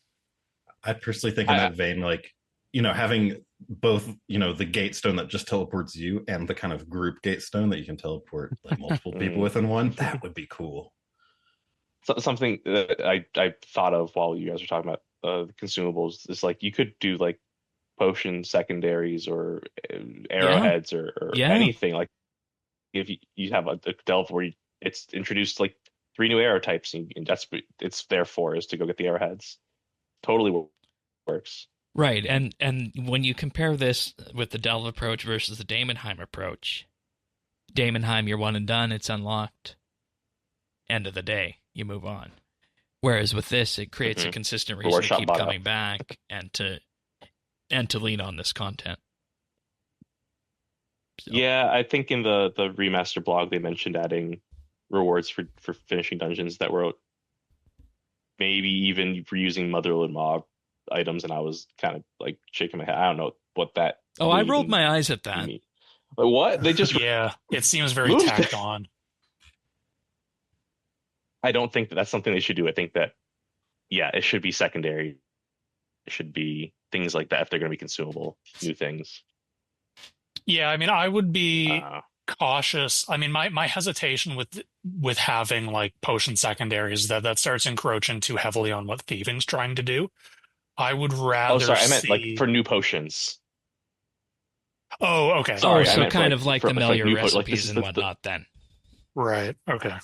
I personally think in that vein, like, having both, the gatestone that just teleports you and the kind of group gatestone that you can teleport like multiple people within one, that would be cool. So, something that I thought of while you guys were talking about the consumables is like you could do like potion secondaries or arrowheads or anything. Like if you have a delve where it's introduced like 3 new arrow types, and that's what it's there for, is to go get the arrowheads. Totally works. Right, and when you compare this with the delve approach versus the Daemonheim approach, Daemonheim, you're one and done, it's unlocked. End of the day, you move on. Whereas with this, it creates a consistent reason to keep coming back and to lean on this content. So. Yeah, I think in the remaster blog they mentioned adding rewards for finishing dungeons that were maybe even for using Motherlode Mob items, and I was kind of like shaking my head. I don't know what that. Oh, I rolled my eyes at that. But what? They just it seems very tacked on. I don't think that's something they should do. I think that it should be secondary. It should be things like that if they're going to be consumable, new things. Yeah, I mean, I would be cautious. I mean, my hesitation with having like potion secondaries that starts encroaching too heavily on what thieving's trying to do. I would rather Oh, sorry, I meant like see. for new potions. Oh, okay. Sorry, oh, I so meant for, kind of like for, the for, Melior new like recipes and whatnot. Then Right. Okay.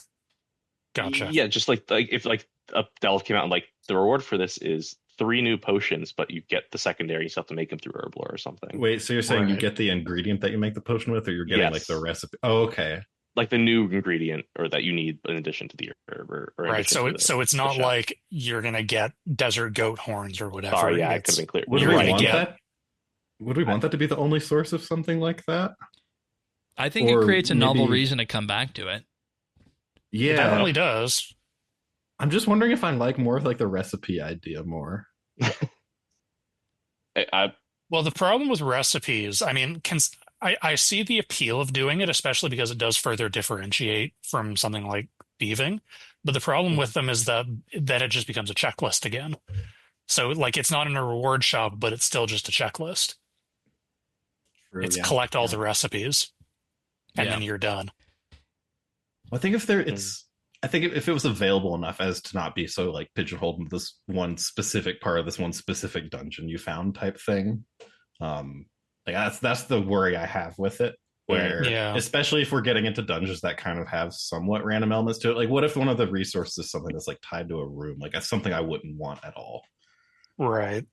Gotcha. yeah, just like if like a delve came out and like the reward for this is 3 new potions, but you get the secondary, you still have to make them through Herblore or something. Wait, so you're saying you Right. get the ingredient that you make the potion with, or you're getting like the Yes. recipe? Oh, okay. Like the new ingredient or that you need in addition to the herb or in Right. addition So to it's the not chef. like you're gonna get desert goat horns or whatever. Sorry, yeah, it could have been clear. Would You're we gonna right. want get- that? Would we want that to be the only source of something like that? I think Or it creates a novel maybe- reason to come back to it. It Yeah, definitely does. I'm just wondering if I like more of like the recipe idea more. Well, the problem with recipes, I mean, I see the appeal of doing it, especially because it does further differentiate from something like thieving. But the problem with them is that it just becomes a checklist again. So like it's not in a reward shop, but it's still just a checklist. It's collect all the recipes, and Yeah. then you're done. I think I think if it was available enough as to not be so like pigeonholed into this one specific part of this one specific dungeon you found type thing. Like that's the worry I have with it. Where Yeah. especially if we're getting into dungeons that kind of have somewhat random elements to it. Like what if one of the resources is something that's like tied to a room? Like that's something I wouldn't want at all. Right.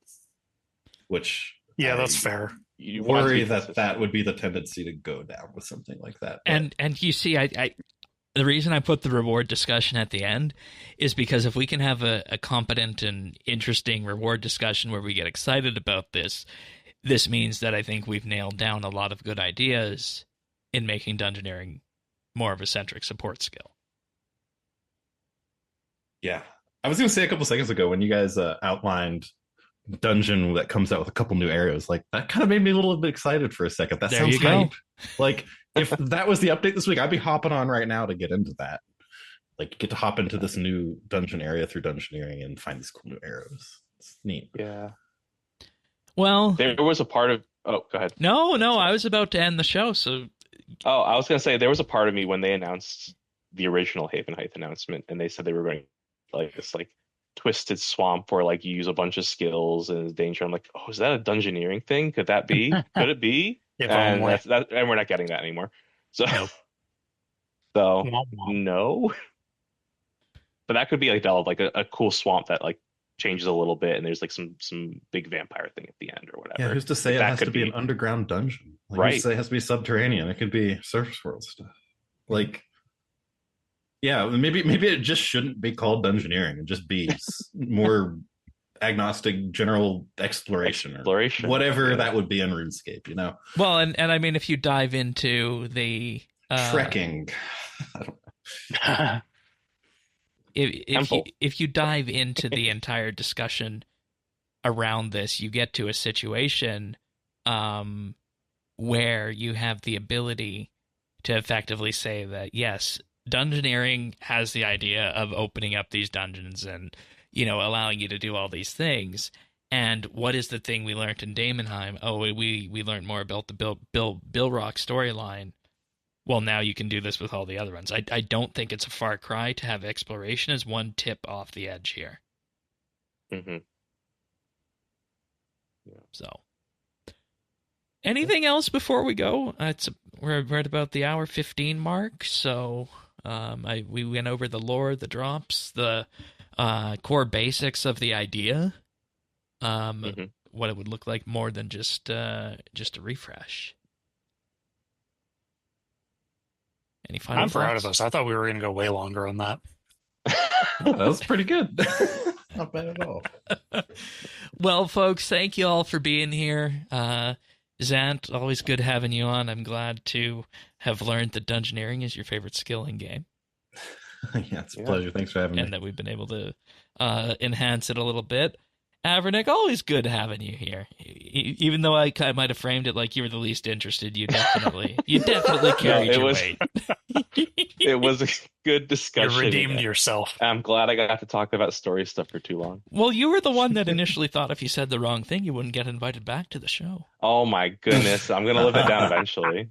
Which Yeah, I that's fair. You want it to worry be that consistent. that would be the tendency to go down with something like that. But And you see, I the reason I put the reward discussion at the end is because if we can have a competent and interesting reward discussion where we get excited about this means that I think we've nailed down a lot of good ideas in making Dungeoneering more of a centric support skill. yeah, I was going to say a couple seconds ago when you guys outlined dungeon that comes out with a couple new areas, like that kind of made me a little bit excited for a second. That There sounds you go. hype. Like if that was the update this week, I'd be hopping on right now to get into that. Like you get to hop into this new dungeon area through Dungeoneering and find these cool new arrows. It's neat. Yeah. Well, There was a part of go ahead. no, I was about to end the show, so Oh, I was gonna say there was a part of me when they announced the original Haven Heights announcement, and they said they were going like this like twisted swamp where like you use a bunch of skills and it's danger. I'm like, oh, is that a Dungeoneering thing? Could that be? Could it be? If And only. and we're not getting that anymore. So Nope. so Womp womp. no. But that could be like a cool swamp that like changes a little bit, and there's like some big vampire thing at the end or whatever. Yeah, who's to say it That has could to be be- an underground dungeon? Like, Right. Who's to say it has to be subterranean? It could be surface world stuff. Like, yeah, maybe it just shouldn't be called Dungeoneering and just be more agnostic general exploration or Exploration. whatever Yeah. that would be in RuneScape. You know, well, and I mean, if you dive into the trekking. I don't know. Temple. if you dive into the entire discussion around this, you get to a situation where you have the ability to effectively say that yes, Dungeoneering has the idea of opening up these dungeons and allowing you to do all these things. And what is the thing we learned in Daemonheim? Oh, we learned more about the Bill Rock storyline. Well, now you can do this with all the other ones. I don't think it's a far cry to have exploration as one tip off the edge here. Mm-hmm. So, anything else before we go? We're at about the hour 15 mark. So, we went over the lore, the drops, the core basics of the idea. What it would look like more than just a refresh. Any final I'm proud thoughts? of us. I thought we were going to go way longer on that. Oh, that was pretty good. Not bad at all. Well, folks, thank you all for being here. Zant, always good having you on. I'm glad to have learned that Dungeoneering is your favorite skill in game, Yeah, it's a pleasure. Thanks for having me. and that we've been able to enhance it a little bit. Avernick, always good having you here. Even though I might have framed it like you were the least interested, you definitely carried your weight. It was a good discussion. You redeemed yourself. I'm glad I got to talk about story stuff for too long. Well, you were the one that initially thought if you said the wrong thing, you wouldn't get invited back to the show. Oh my goodness, I'm gonna live it down eventually.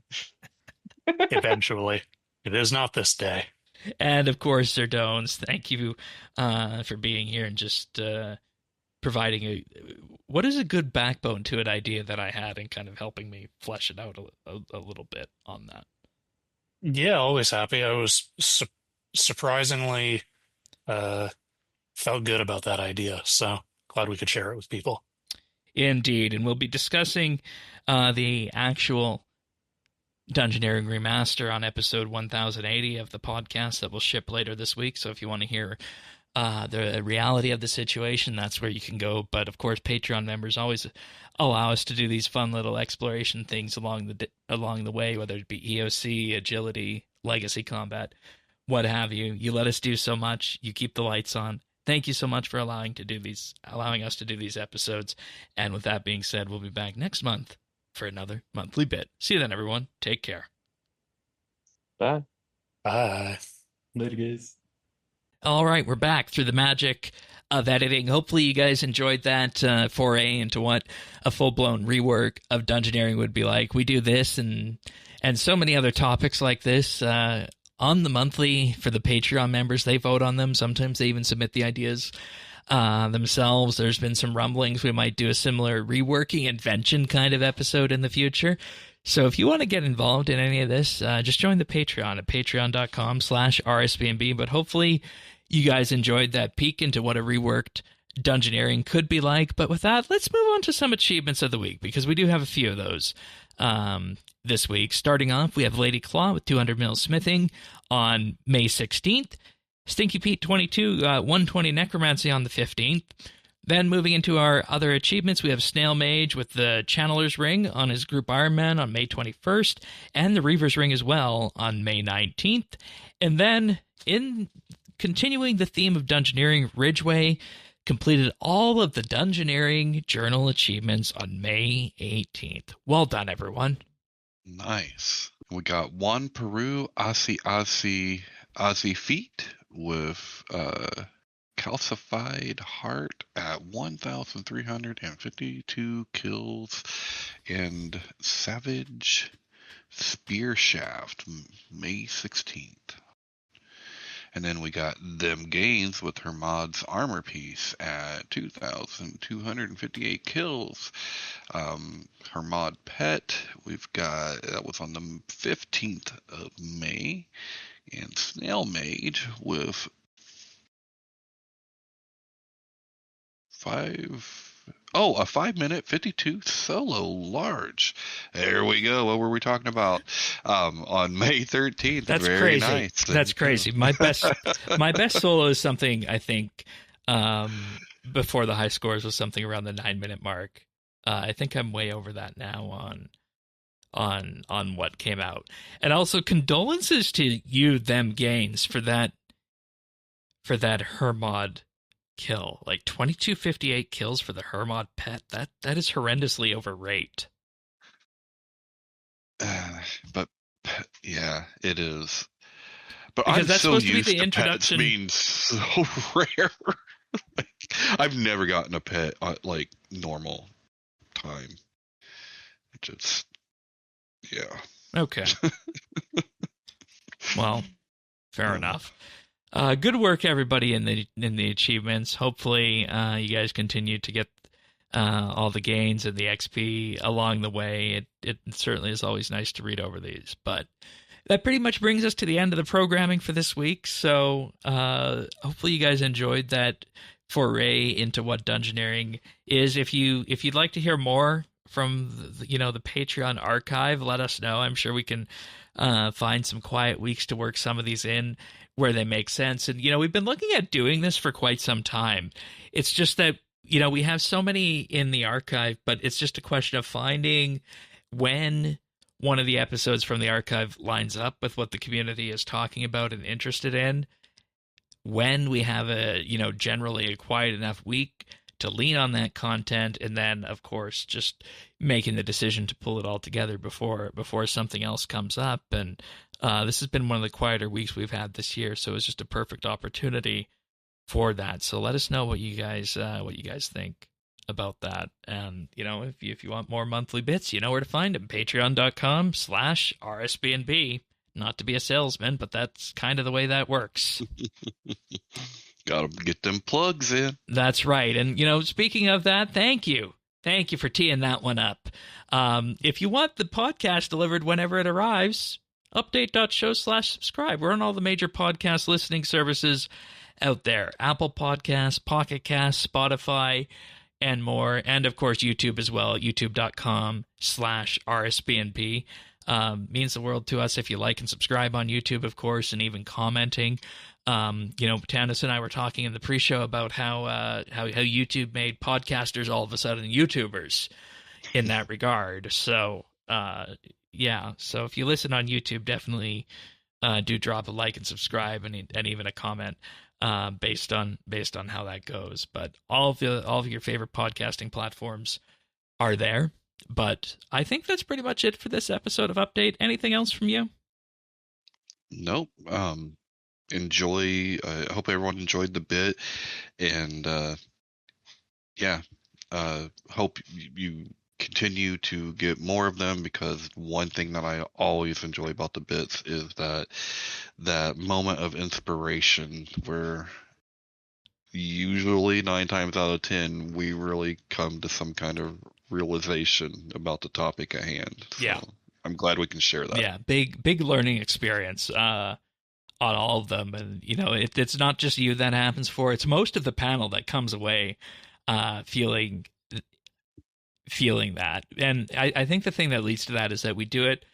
Eventually. It is not this day. And of course, Sir Dones, thank you for being here and just providing what is a good backbone to an idea that I had and kind of helping me flesh it out a little bit on that. Yeah, always happy. I was surprisingly felt good about that idea, so glad we could share it with people. Indeed, and we'll be discussing the actual Dungeoneering remaster on episode 1080 of the podcast that will ship later this week. So if you want to hear the reality of the situation, that's where you can go. But of course, Patreon members always allow us to do these fun little exploration things along the way, whether it be EOC, agility, legacy combat, what have you. You let us do so much. You keep the lights on. Thank you so much for allowing us to do these episodes. And with that being said, we'll be back next month for another monthly bit. See you then, everyone. Take care. Bye. Bye. Later, guys. All right, we're back through the magic of editing. Hopefully you guys enjoyed that foray into what a full-blown rework of Dungeoneering would be like. We do this and so many other topics like this on the monthly for the Patreon members. They vote on them. Sometimes they even submit the ideas themselves. There's been some rumblings we might do a similar reworking invention kind of episode in the future. So if you want to get involved in any of this, just join the Patreon at patreon.com/RSBANDB. But hopefully you guys enjoyed that peek into what a reworked Dungeoneering could be like. But with that, let's move on to some achievements of the week, because we do have a few of those this week. Starting off, we have Lady Claw with 200 mil smithing on May 16th. Stinky Pete 22, 120 necromancy on the 15th. Then moving into our other achievements, we have Snail Mage with the Channeler's Ring on his group Iron Man on May 21st, and the Reaver's Ring as well on May 19th. And then, in continuing the theme of Dungeoneering, Ridgeway completed all of the Dungeoneering journal achievements on May 18th. Well done, everyone. Nice. We got Juan Peru Aussie Feet with Calcified Heart at 1,352 kills, and Savage Spear Shaft May 16th. And then we got Them Gains with her mod's armor piece at 2,258 kills. Her mod pet, we've got, that was on the 15th of May. And Snail Mage with a 5-minute 52 solo large. There we go. What were we talking about? On May 13th. That's Very crazy. nice. That's crazy. My best solo is something, I think, before the high scores was something around the 9-minute mark. I think I'm way over that now on what came out. And also condolences to you, Them Gains, for that Hermod kill. Like 2258 kills for the Hermod pet. That is horrendously overrate. But yeah, it is. But Because I'm that's so supposed to be used the to introduction. pets being so rare. Like, I've never gotten a pet at like normal time. Just yeah. Okay. Well, fair enough. Good work, everybody, in the achievements. Hopefully, you guys continue to get all the gains and the XP along the way. It certainly is always nice to read over these. But that pretty much brings us to the end of the programming for this week. So hopefully you guys enjoyed that foray into what Dungeoneering is. If you'd like to hear more from the Patreon archive, let us know. I'm sure we can find some quiet weeks to work some of these in where they make sense. And we've been looking at doing this for quite some time. It's just that we have so many in the archive, but it's just a question of finding when one of the episodes from the archive lines up with what the community is talking about and interested in, when we have a generally a quiet enough week to lean on that content, and then of course just making the decision to pull it all together before something else comes up. And this has been one of the quieter weeks we've had this year, so it's just a perfect opportunity for that. So let us know what you guys think about that. And if you want more monthly bits, you know where to find them. Patreon.com/RSBANDB. Not to be a salesman, but that's kind of the way that works. Gotta get them plugs in. That's right. And, speaking of that, thank you. Thank you for teeing that one up. If you want the podcast delivered whenever it arrives, update.show/subscribe. We're on all the major podcast listening services out there. Apple Podcasts, Pocket Casts, Spotify, and more. And, of course, YouTube as well, youtube.com/RSBANDB. Means the world to us if you like and subscribe on YouTube, of course, and even commenting. Tannis and I were talking in the pre-show about how YouTube made podcasters all of a sudden YouTubers in that regard. So, so if you listen on YouTube, definitely do drop a like and subscribe and even a comment based on how that goes. But all of your favorite podcasting platforms are there. But I think that's pretty much it for this episode of Update. Anything else from you? Nope. I hope everyone enjoyed the bit, and hope you continue to get more of them, because one thing that I always enjoy about the bits is that moment of inspiration where usually 9 times out of 10 we really come to some kind of realization about the topic at hand. So yeah, I'm glad we can share that. Yeah, big learning experience on all of them. And it's not just you that happens for, it's most of the panel that comes away feeling that. And I think the thing that leads to that is that we do it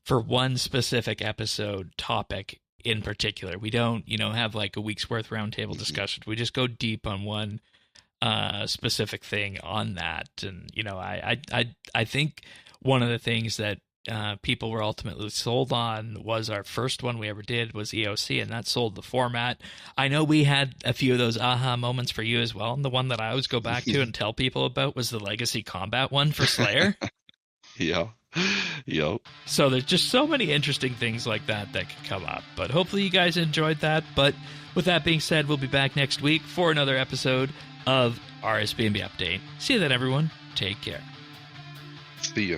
for one specific episode topic in particular. We don't have like a week's worth roundtable discussion. We just go deep on one specific thing on that. And I think one of the things that people were ultimately sold on was our first one we ever did was EOC, and that sold the format. I know we had a few of those aha moments for you as well, and the one that I always go back to and tell people about was the Legacy Combat one for Slayer. Yeah. Yep. So there's just so many interesting things like that could come up, but hopefully you guys enjoyed that. But with that being said, we'll be back next week for another episode of RSBANDB Update. See you then, everyone. Take care. See ya.